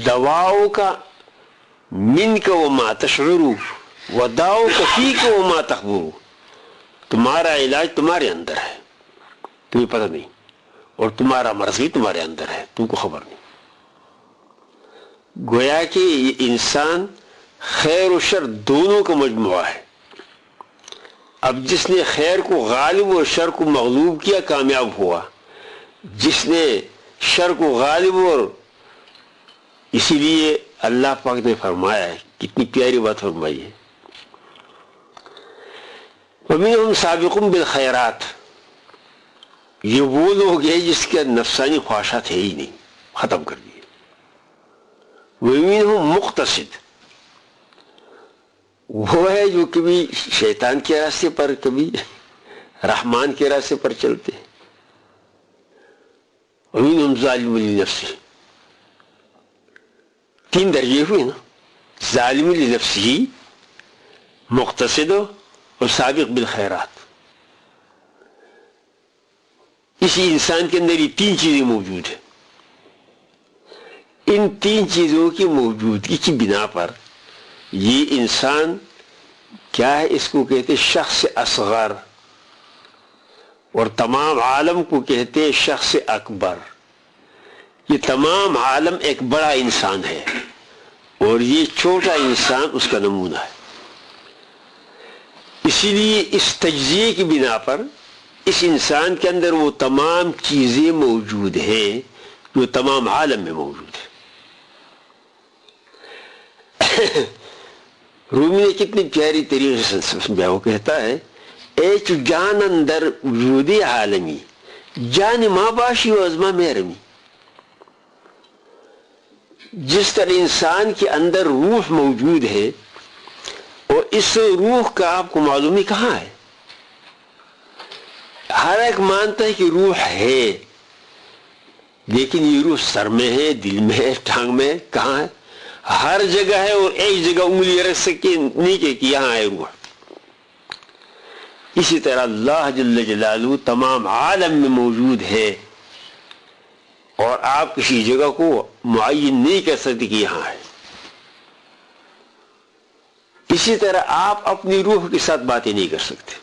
Speaker 2: دواؤں کا من کا وما تشعر وداؤ کا فی کا وما تخبر. تمہارا علاج تمہارے اندر ہے، تمہیں پتہ نہیں، اور تمہارا مرض بھی تمہارے اندر ہے، تم کو خبر نہیں. گویا کہ یہ انسان خیر و شر دونوں کا مجموعہ ہے. اب جس نے خیر کو غالب اور شر کو مغلوب کیا کامیاب ہوا، جس نے شر کو غالب، اور اسی لیے اللہ پاک نے فرمایا ہے، کتنی پیاری بات فرمائی ہے، وَمِنْهُمْ سَابِقٌ بِالْخَيْرَاتِ. یہ وہ لوگ ہیں جس کے نفسانی خواہشات ہے ہی نہیں، ختم کر دیے. وَمِنْهُمْ مُقْتَصِدٌ. وہ ہے جو کبھی شیطان کے راستے پر، کبھی رحمان کے راستے پر چلتے. وَمِنْهُمْ ظَالِمٌ لِنَفْسِهِ. 3 درجے ہوئے نا، ظالم لنفسہ، مقتصد اور سابق بالخیرات. اسی انسان کے اندر یہ 3 چیزیں موجود ہیں. ان 3 چیزوں کی موجودگی کی بنا پر یہ انسان کیا ہے، اس کو کہتے شخص اصغر، اور تمام عالم کو کہتے شخص اکبر. یہ تمام عالم ایک بڑا انسان ہے اور یہ چھوٹا انسان اس کا نمونہ ہے. اسی لیے اس تجزیے کی بنا پر اس انسان کے اندر وہ تمام چیزیں موجود ہیں جو تمام عالم میں موجود ہیں. رومی نے کتنی پیاری طریقے سے سمجھا، وہ کہتا ہے اے چو جان اندر وجود عالمی، جان ماں باشی و ازما محرمی. جس طرح انسان کے اندر روح موجود ہے اور اس روح کا آپ کو معلوم ہی کہاں ہے؟ ہر ایک مانتا ہے کہ روح ہے، لیکن یہ روح سر میں ہے، دل میں ہے، ٹانگ میں ہے، کہاں ہے؟ ہر جگہ ہے، اور ایک جگہ انگلی رکھ سکے نیچے کہ یہاں ہے روح۔ اسی طرح اللہ جل جلالہ تمام عالم میں موجود ہے، اور آپ کسی جگہ کو معین نہیں کر سکتے کہ یہاں ہے۔ اسی طرح آپ اپنی روح کے ساتھ باتیں نہیں کر سکتے،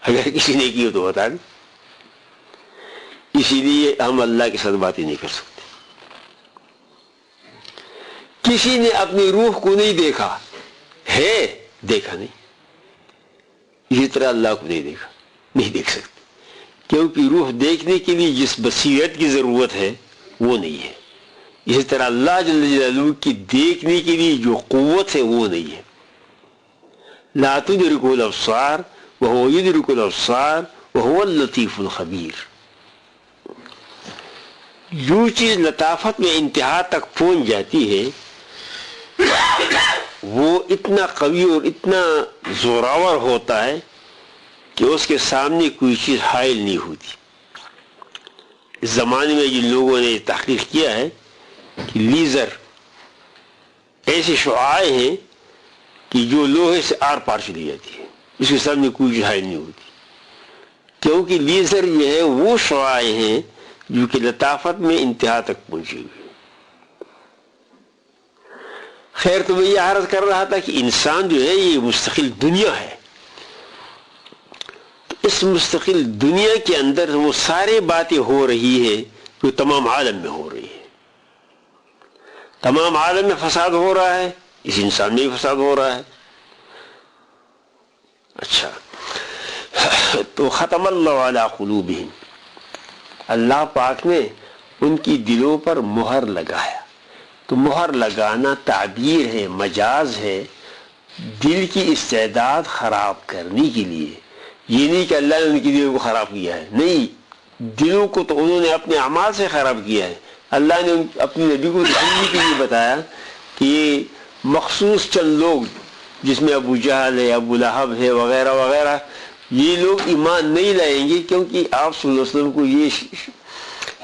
Speaker 2: اگر کسی نے کی ہو تو بتا دیں۔ اسی لیے ہم اللہ کے ساتھ باتیں نہیں کر سکتے۔ کسی نے اپنی روح کو نہیں دیکھا ہے، دیکھا نہیں، اسی طرح اللہ کو نہیں دیکھا، نہیں دیکھ سکتے، کیونکہ روح دیکھنے کے لیے جس بصیرت کی ضرورت ہے وہ نہیں ہے۔ اسی طرح اللہ جل جلالہ کی دیکھنے کے لیے جو قوت ہے وہ نہیں ہے۔ لا تدرکہ الابصار وہو یدرک الابصار وہو اللطیف الخبیر۔ جو چیز لطافت میں انتہا تک پہنچ جاتی ہے وہ اتنا قوی اور اتنا زوراور ہوتا ہے کہ اس کے سامنے کوئی چیز حائل نہیں ہوتی۔ اس زمانے میں جن لوگوں نے تحقیق کیا ہے کہ لیزر ایسے شعاعیں ہیں کہ جو لوہے سے آر پار چلی جاتی ہے، اس کے سامنے کوئی چیز حائل نہیں ہوتی، کیونکہ لیزر جو ہے وہ شعاعیں ہیں جو کہ لطافت میں انتہا تک پہنچی ہوئی۔ خیر، تو میں یہ عرض کر رہا تھا کہ انسان جو ہے یہ مستقل دنیا ہے، اس مستقل دنیا کے اندر وہ ساری باتیں ہو رہی ہے جو تمام عالم میں ہو رہی ہے۔ تمام عالم میں فساد ہو رہا ہے، اس انسان میں بھی فساد ہو رہا ہے۔ اچھا، تو ختم اللہ علی قلوبہم، اللہ پاک نے ان کی دلوں پر مہر لگایا۔ تو مہر لگانا تعبیر ہے، مجاز ہے، دل کی استعداد خراب کرنے کے لیے۔ یہ نہیں کہ اللہ نے ان کی دلوں کو خراب کیا ہے، نہیں، دلوں کو تو انہوں نے اپنے اعمال سے خراب کیا ہے۔ اللہ نے اپنی نبی کو دکھانے کے لیے بتایا کہ یہ مخصوص چند لوگ، جس میں ابو جہل ہے، ابو لہب ہے، وغیرہ وغیرہ، یہ لوگ ایمان نہیں لائیں گے، کیونکہ آپ صلی اللہ علیہ وسلم کو یہ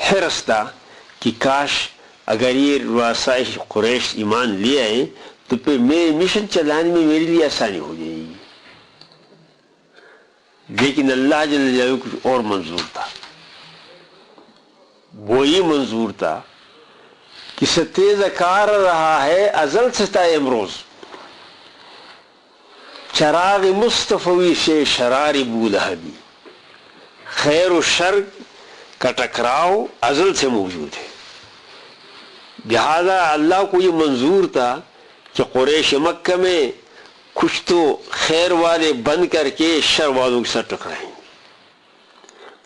Speaker 2: حرص تھا کہ کاش اگر یہ رؤسائے قریش ایمان لے آئیں تو پھر میرے مشن چلانے میں میرے لیے آسانی ہو جائے گی۔ لیکن اللہ جل جلالہ کو کچھ اور منظور تھا۔ وہ یہ منظور تھا کہ ستیز کار رہا ہے ازل سے تا امروز، چراغ مصطفی سے شرار ابو لہبی، خیر و شر کا ٹکراؤ ازل سے موجود ہے۔ لہذا اللہ کو یہ منظور تھا کہ قریش مکہ میں کچھ تو خیر والے بن کر کے شر والوں کے ساتھ ٹکرائیں،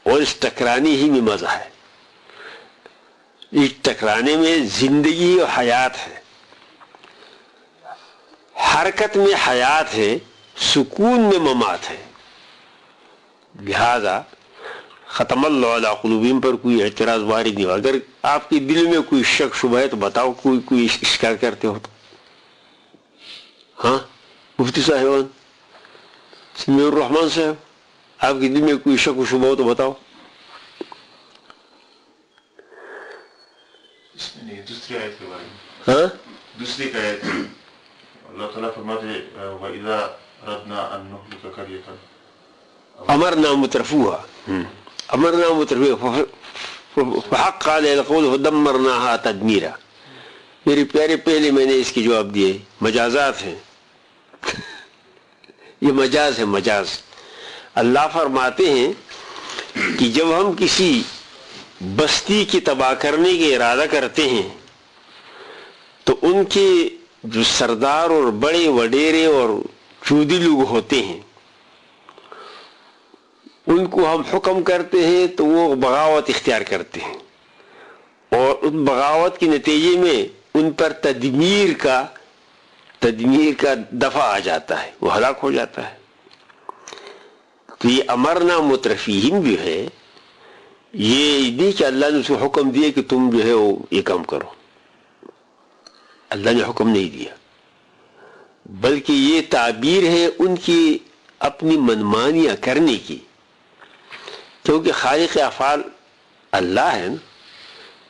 Speaker 2: اور اس ٹکرانے ہی میں مزہ ہے، اس ٹکرانے میں زندگی و حیات ہے، حرکت میں حیات ہے، سکون میں ممات ہے۔ لہذا ختم اللہ علی قلوبہم پر کوئی اعتراض وارد نہیں ہو۔ اگر آپ کے دل میں کوئی شک شبہ ہے تو بتاؤ، کوئی اشکال کرتے ہو تو۔ ہاں مفتی صاحبان، سمیع الرحمان صاحب، آپ کے دل میں کوئی شک و شبہ ہو تو بتاؤ۔
Speaker 3: دوسری آیت کے بارے میں،
Speaker 2: ہاں
Speaker 3: دوسری آیت اللہ تعالیٰ فرماتے ہیں وَإِذَا أَرَدْنَا أَن نُهْلِكَ قَرْيَةً
Speaker 2: امرنا مترفوها، امرنا مترفوها فحق علیہ القول فدمرناها تدمیرا۔ میرے پیارے، پہلے میں نے اس کے جواب دیے، مجازات ہیں، یہ مجاز ہے، مجاز۔ اللہ فرماتے ہیں کہ جب ہم کسی بستی کی تباہ کرنے کا ارادہ کرتے ہیں تو ان کے جو سردار اور بڑے وڈیرے اور چودی لوگ ہوتے ہیں ان کو ہم حکم کرتے ہیں تو وہ بغاوت اختیار کرتے ہیں، اور ان بغاوت کے نتیجے میں ان پر تدمیر کا دفع آ جاتا ہے، وہ ہلاک ہو جاتا ہے۔ تو یہ امرنا مترفیہم جو ہے، یہ نہیں کہ اللہ نے اس کو حکم دیا کہ تم جو ہے وہ یہ کام کرو، اللہ نے حکم نہیں دیا، بلکہ یہ تعبیر ہے ان کی اپنی منمانیاں کرنے کی، کیونکہ خالق افعال اللہ ہے نا،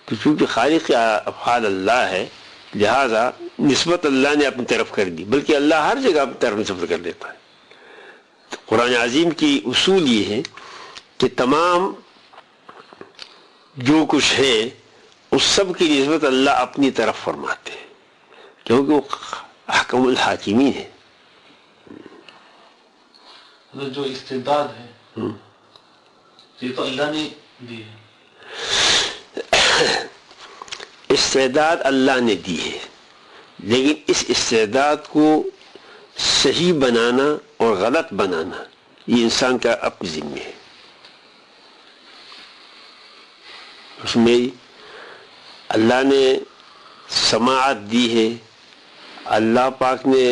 Speaker 2: تو چونکہ خالق افعال اللہ ہے لہذا نسبت اللہ نے اپنی طرف کر دی، بلکہ اللہ ہر جگہ اپنی طرف نسبت کر دیتا ہے۔ قرآن عظیم کی اصول یہ ہے کہ تمام جو کچھ ہے اس سب کی نسبت اللہ اپنی طرف فرماتے ہیں، کیونکہ وہ احکم الحاکمین ہے۔
Speaker 4: جو استعداد ہے یہ تو اللہ نے دی ہے،
Speaker 2: استعداد اللہ نے دی ہے، لیکن اس استعداد کو صحیح بنانا اور غلط بنانا یہ انسان کا اپنی ذمہ ہے۔ اس میں اللہ نے سماعت دی ہے، اللہ پاک نے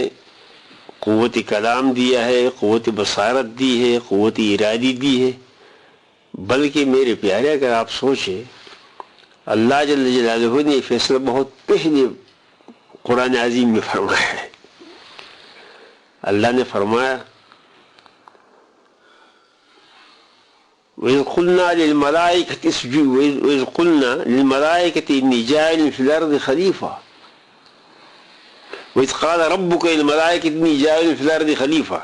Speaker 2: قوت کلام دیا ہے، قوت بصارت دی ہے، قوت ارادی دی ہے، بلکہ میرے پیارے اگر آپ سوچیں اللہ جل جلالہ نے یہ فیصلہ بہت پہلے قرآن عظیم میں فرمایا ہے۔ اللہ نے فرمایا وَإِذْ قُلْنَا لِلْمَلَائِكَةِ اسْجُدُوا وَإِذْ قُلْنَا لِلْمَلَائِكَةِ إِنِّي جَاعِلٌ فِي الْأَرْضِ خَلِيفَةً وَإِذْ قَالَ رَبُّكَ لِلْمَلَائِكَةِ إِنِّي جَاعِلٌ فِي الْأَرْضِ خَلِيفَةً،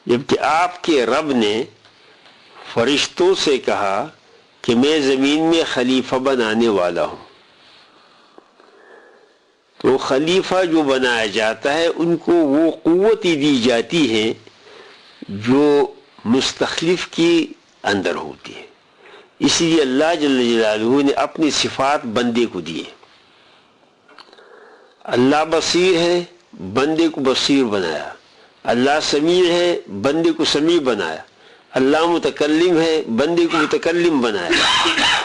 Speaker 2: جبکہ آپ کے رب نے فرشتوں سے کہا کہ میں زمین میں خلیفہ بنانے والا ہوں۔ تو خلیفہ جو بنایا جاتا ہے ان کو وہ قوتیں دی جاتی ہیں جو مستخلف کی اندر ہوتی ہے، اسی لیے اللہ جل جلالہ نے اپنی صفات بندے کو دی ہے۔ اللہ بصیر ہے، بندے کو بصیر بنایا، اللہ سمیع ہے، بندے کو سمیع بنایا، اللہ متکلم ہے، بندے کو متکلم بنایا،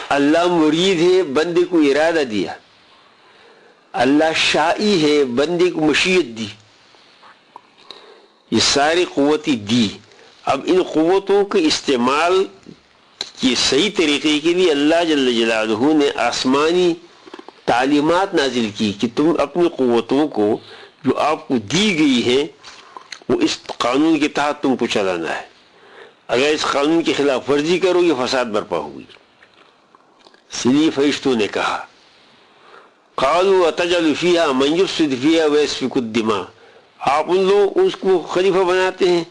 Speaker 2: اللہ مرید ہے، بندے کو ارادہ دیا، اللہ شائی ہے، بندے کو مشیت دی، یہ ساری قوتیں دی۔ اب ان قوتوں کے استعمال کی صحیح طریقے کے لیے اللہ جل جلالہ نے آسمانی تعلیمات نازل کی کہ تم اپنی قوتوں کو جو آپ کو دی گئی ہیں وہ اس قانون کے تحت تم کو چلانا ہے، اگر اس قانون کی خلاف ورزی کرو یہ فساد برپا ہوگی۔ اس لیے فرشتوں نے کہا قالوا اتجعل فيها من يفسد فيها ويسفك الدماء، آپ ان لوگ اس کو خلیفہ بناتے ہیں،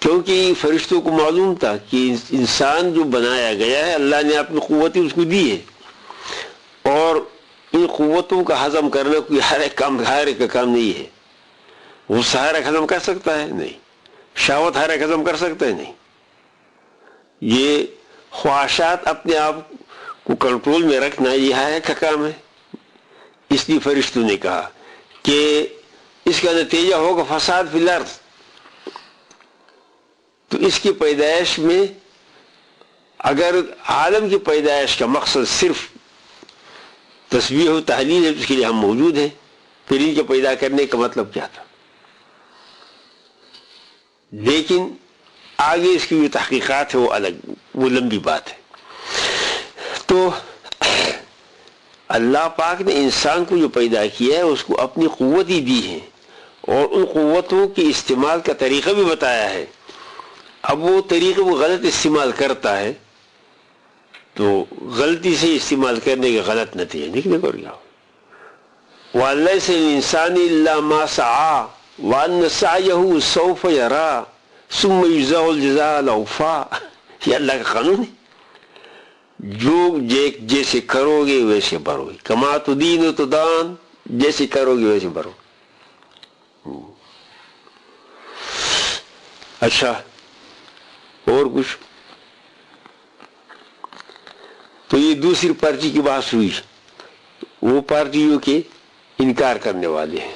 Speaker 2: کیونکہ فرشتوں کو معلوم تھا کہ انسان جو بنایا گیا ہے اللہ نے اپنی قوتیں اس کو دی ہے، اور ان قوتوں کا ہضم کرنا کوئی ہر ایک کا کام نہیں ہے۔ وہ سارا ہضم کر سکتا ہے؟ نہیں۔ شہوت ہر ایک ہضم کر سکتا ہے؟ نہیں۔ یہ خواہشات اپنے آپ کو کنٹرول میں رکھنا یہ ہر ایک کا کام ہے۔ اس لیے فرشتوں نے کہا کہ اس کا نتیجہ ہوگا فساد فی الارض۔ تو اس کی پیدائش میں اگر عالم کی پیدائش کا مقصد صرف تسبیح و تحلیل ہے تو اس کے لیے ہم موجود ہیں، پھر ان کے پیدا کرنے کا مطلب کیا تھا؟ لیکن آگے اس کی جو تحقیقات ہے وہ الگ، وہ لمبی بات ہے۔ تو اللہ پاک نے انسان کو جو پیدا کیا ہے اس کو اپنی قوتیں دی ہیں اور ان قوتوں کے استعمال کا طریقہ بھی بتایا ہے۔ اب وہ طریقے وہ غلط استعمال کرتا ہے تو غلطی سے استعمال کرنے کے غلط نتیجے نکلے گا۔ وَلَيْسَ لِلْإِنسَانِ إِلَّا مَا سَعَىٰ وَأَنَّ سَعْيَهُ سَوْفَ يَرَىٰ ثُمَّ يُجْزَاهُ الْجَزَاءَ الْأَوْفَىٰ، یہ اللہ کا قانون ہے۔ جو جیسے کرو گے ویسے بھرو گے، کما تدین تدان، جیسے کرو گے ویسے بھرو۔ اچھا اور کچھ؟ تو یہ دوسری پارٹی کی بات ہوئی، وہ پارٹیوں کے انکار کرنے والے ہیں۔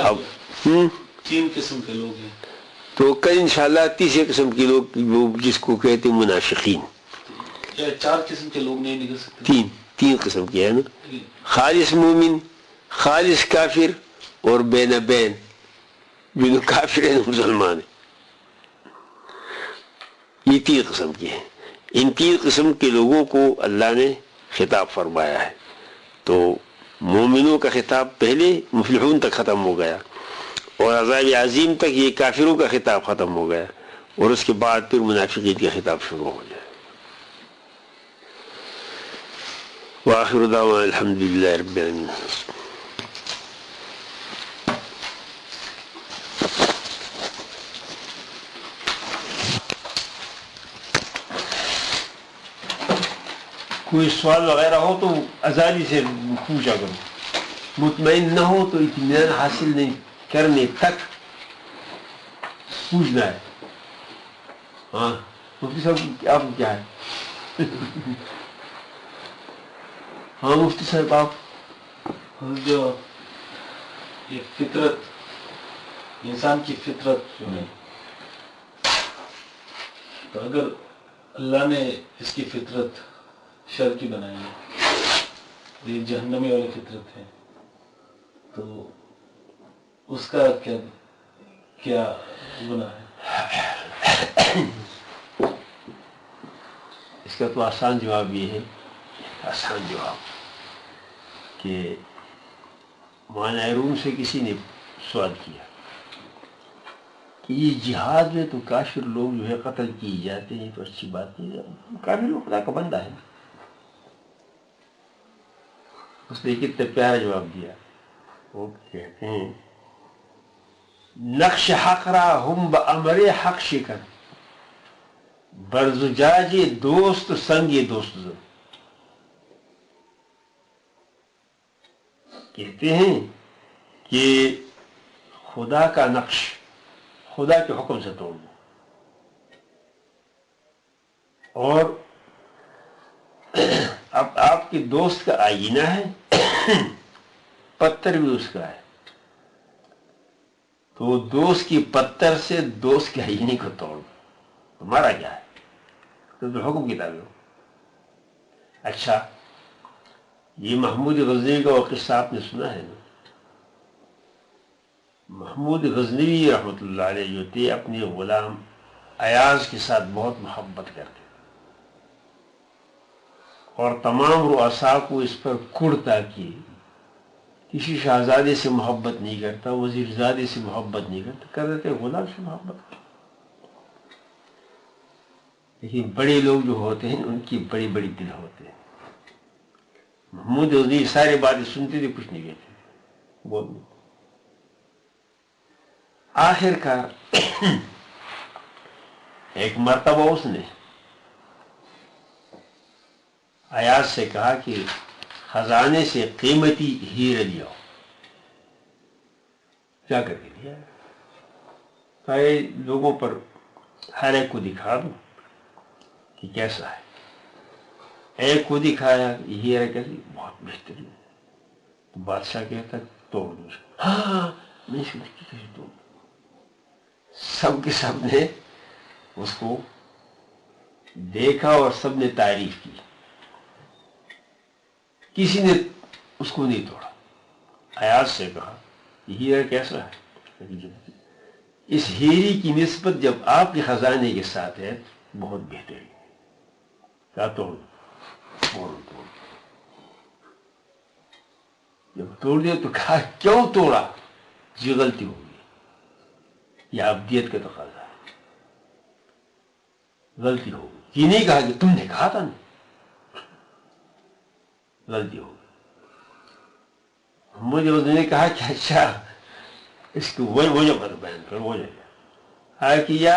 Speaker 2: اب
Speaker 4: تین قسم کے لوگ ہیں،
Speaker 2: تو کل انشاءاللہ تیسرے قسم کے لوگ جس کو کہتے ہیں منافقین۔
Speaker 4: چار قسم کے لوگ نہیں نکل سکتے؟
Speaker 2: تین قسم کے ہیں نا، خالص مومن، خالص کافر اور بین بین، جو کافر ہیں مسلمان ہیں، یہ تین قسم کے ہیں۔ ان تین قسم کے لوگوں کو اللہ نے خطاب فرمایا ہے۔ تو مومنوں کا خطاب پہلے مفلحون تک ختم ہو گیا، اور عذاب عظیم تک یہ کافروں کا خطاب ختم ہو گیا، اور اس کے بعد پھر منافقین کا خطاب شروع ہو جائے. وآخر دعوانا الحمد للہ رب العالمین. کوئی سوال وغیرہ ہو تو آزادی سے پوچھا کرو، مطمئن نہ ہو تو اطمینان حاصل نہیں کرنے تک پوچھنا ہے. ہاں مفتی صاحب آپ کیا ہے؟ ہاں مفتی صاحب آپ
Speaker 4: جو یہ فطرت، انسان کی فطرت جو ہے، تو اگر اللہ نے اس کی فطرت شر کی بنائی ہے، یہ جہنمی والی فطرت ہے، تو اس کا کیا گناہ ہے؟
Speaker 2: اس کا تو آسان جواب یہ ہے، آسان جواب کہ معنی روم سے کسی نے سوال کیا کہ یہ جہاد میں تو کافر لوگ جو ہے قتل کیے جاتے ہیں، تو اچھی بات نہیں ہے، کافر لوگ خدا کا بندہ ہے. اس نے کتنا پیارا جواب دیا. وہ کہتے ہیں نقش حق را ہم بامر حق شکن، برزجاج دوست سنگ دوست زن. کہتے ہیں کہ خدا کا نقش خدا کے حکم سے توڑ دو، اور اب آپ کے دوست کا آئینہ ہے، پتھر بھی اس کا ہے، تو دوست کی پتھر سے دوست کے آئینے کو توڑ دو، تمہارا کیا ہے؟ تو حکم کتاب ہو. اچھا یہ محمود غزنوی کا وہ قصہ آپ نے سنا ہے نا؟ محمود غزنوی رحمۃ اللہ علیہ جو تھے اپنے غلام ایاز کے ساتھ بہت محبت کرتے اور تمام رؤساء کو اس پر کڑتا کہ کسی شہزادے سے محبت نہیں کرتا، وزیر زادے سے محبت نہیں کرتا، کہتے تھے غلام سے محبت کرتا. لیکن بڑے لوگ جو ہوتے ہیں ان کی بڑی بڑی دل ہوتے ہیں. محمود غزنوی سارے باتیں سنتے تھے، کچھ نہیں کہتے تھے، بہت نہیں. آخر کار ایک مرتبہ اس نے ایاز سے کہا کہ خزانے سے قیمتی ہیرے لے آؤ. جا کر کے لیا، سارے لوگوں پر ہر ایک کو دکھا دو کہ کیسا ہے. ایک کو دکھایا ہیرا کیسی، بہت بہترین. تو بادشاہ کہتا توڑ دو. ہاں میں کیسے توڑ دوں. سب کے سب نے اس کو دیکھا اور سب نے تعریف کی، کسی نے اس کو نہیں توڑا. ایاز سے کہا یہ ہیرا کیسا ہے؟ اس ہیری کی نسبت جب آپ کے خزانے کے ساتھ ہے بہت بہترین. کیا توڑ دو؟ جب توڑ دیا تو کہا کیوں توڑا؟ جی غلطی ہو گئی، یہ ابدیت کا تقاضا ہے، غلطی ہو گئی. یہ نہیں کہا کہ تم نے کہا تھا نا، غلطی ہو گئی. مجھے اس نے کہا کہ اچھا اس کو وجہ پر بیان کر. وجہ ہے کہ یا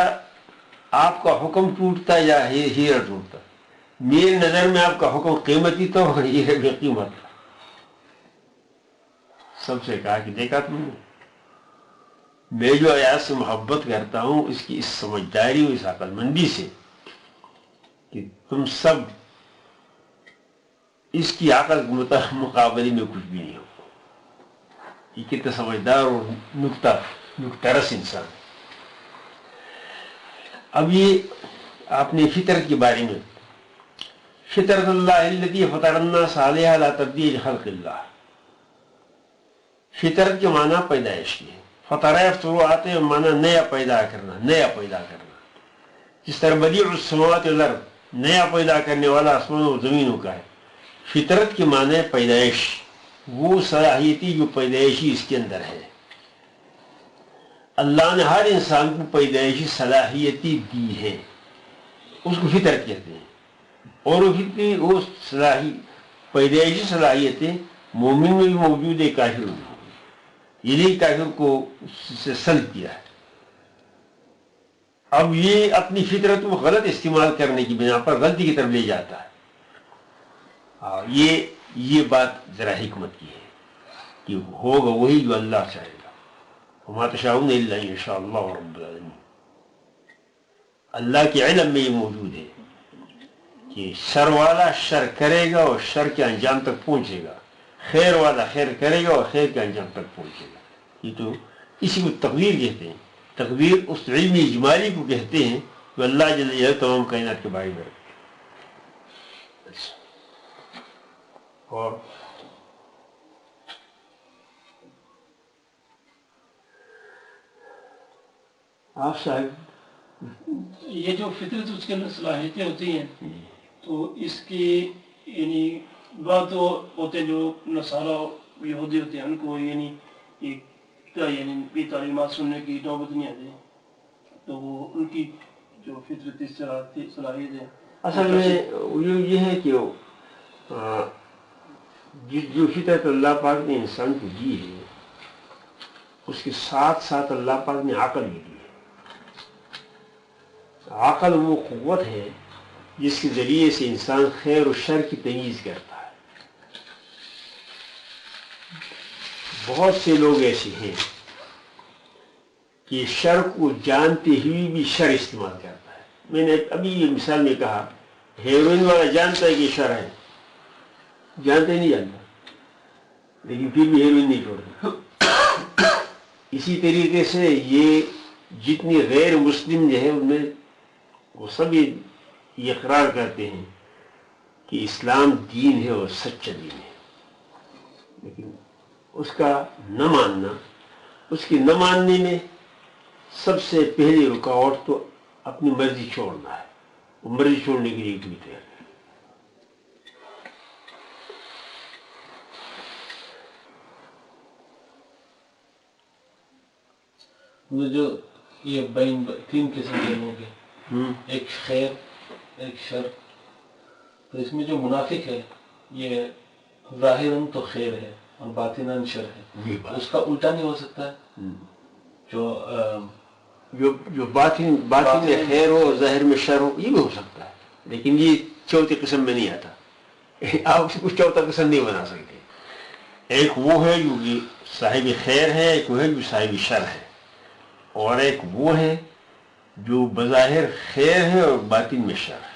Speaker 2: آپ کا حکم ٹوٹتا یا ہیرا ٹوٹتا. میری نظر میں آپ کا حکم قیمتی تو ہیرے بے قیمت. سب سے کہا کہ دیکھا تم نے، میں جو ایاز سے محبت کرتا ہوں اس کی اس سمجھداری اور اس عقل مندی سے کہ تم سب اس کی عقل کے مقابلے میں کچھ بھی نہیں ہو. یہ کتنا سمجھدار اور نکتہ رس انسان. اب یہ آپ نے فطرت کے بارے میں، فطرت اللہ التی فطر الناس علیہا لا تبدیل لخلق اللہ. فطرت کے معنی پیدائش کی ہے. فطرہ شروع آتے ہیں معنی نیا پیدا کرنا، نیا پیدا کرنا. جس طرح بدیع السماوات والارض نیا پیدا کرنے والا آسمانوں اور زمینوں کا ہے، فطرت کے معنی پیدائش. وہ صلاحیتی جو پیدائشی اس کے اندر ہے. اللہ نے ہر انسان کو پیدائشی صلاحیتی دی ہے، اس کو فطرت کہتے ہیں. اور وہ پیدائشی صلاحیتیں مومن میں بھی موجود ہے، کافر میں بھی. یہ نہیں کافر کو اس سے سلب کیا ہے. اب یہ اپنی فطرت کو غلط استعمال کرنے کی بنا پر غلطی کی طرف لے جاتا ہے. یہ بات ذرا حکمت کی ہے کہ ہوگا وہی جو اللہ چاہے گا. وما تشاءون الا ان شاء اللہ رب العالمین. اللہ کے علم میں یہ موجود ہے کہ شر والا شر کرے گا اور شر کے انجام تک پہنچے گا، خیر والا خیر کرے گا اور خیر کے انجام تک پہنچے گا. یہ تو اسی کو تقدیر کہتے ہیں. تقدیر اس علم اجمالی کو کہتے ہیں جو اللہ جل جلالہ تمام کائنات کے بارے میں رکھتے ہیں. اور آپ صاحب
Speaker 5: یہ جو فطرت اس کے اندر صلاحیتیں ہوتی ہیں تو اس کی یعنی بعض تو ہوتے ہیں جو نصارہ یہودی ہوتے ہیں، ان کو یعنی یہ تعلیمات سننے کی نوبت نہیں آتی، تو وہ ان کی جو فطرتی صلاحیت ہے
Speaker 2: اصل میں یہ ہے کہ جو فطرت اللہ پاک نے انسان کو دی ہے اس کے ساتھ ساتھ اللہ پاک نے عقل بھی دی ہے. عقل وہ قوت ہے جس کے ذریعے سے انسان خیر و شر کی تمیز کرتا ہے. بہت سے لوگ ایسے ہیں کہ شر کو جانتے ہوئے بھی شر استعمال کرتا ہے. میں نے ابھی یہ مثال میں کہا ہیروئن والا جانتا ہے کہ شر ہے، جانتے نہیں جانتا لیکن پھر بھی ہیروئن نہیں چھوڑتا. اسی طریقے سے یہ جتنی غیر مسلم جو ہے ان میں وہ سب یہ اقرار کرتے ہیں کہ اسلام دین ہے اور سچا دین ہے، لیکن اس کا نہ ماننا، اس کی نہ ماننے میں سب سے پہلی رکاوٹ تو اپنی مرضی چھوڑنا ہے. وہ مرضی چھوڑنے کے لیے بھی تیار ہے.
Speaker 4: جو یہ بین تین قسم کے لوگ ہیں، ایک خیر ایک شر، تو اس میں جو منافق ہے یہ ظاہراً تو خیر ہے اور باطناً شر ہے. اس کا الٹا نہیں ہو سکتا ہے
Speaker 2: جو باطن میں خیر ہو اور ظاہر میں شر ہو، یہ بھی ہو سکتا ہے، لیکن یہ چوتھی قسم میں نہیں آتا. آپ اس کو چوتھا قسم نہیں بنا سکتے. ایک وہ ہے جو کہ صاحب خیر ہے، ایک وہ ہے جو صاحب شر ہے، اور ایک وہ ہے جو بظاہر خیر ہے اور باطن میں شر ہے.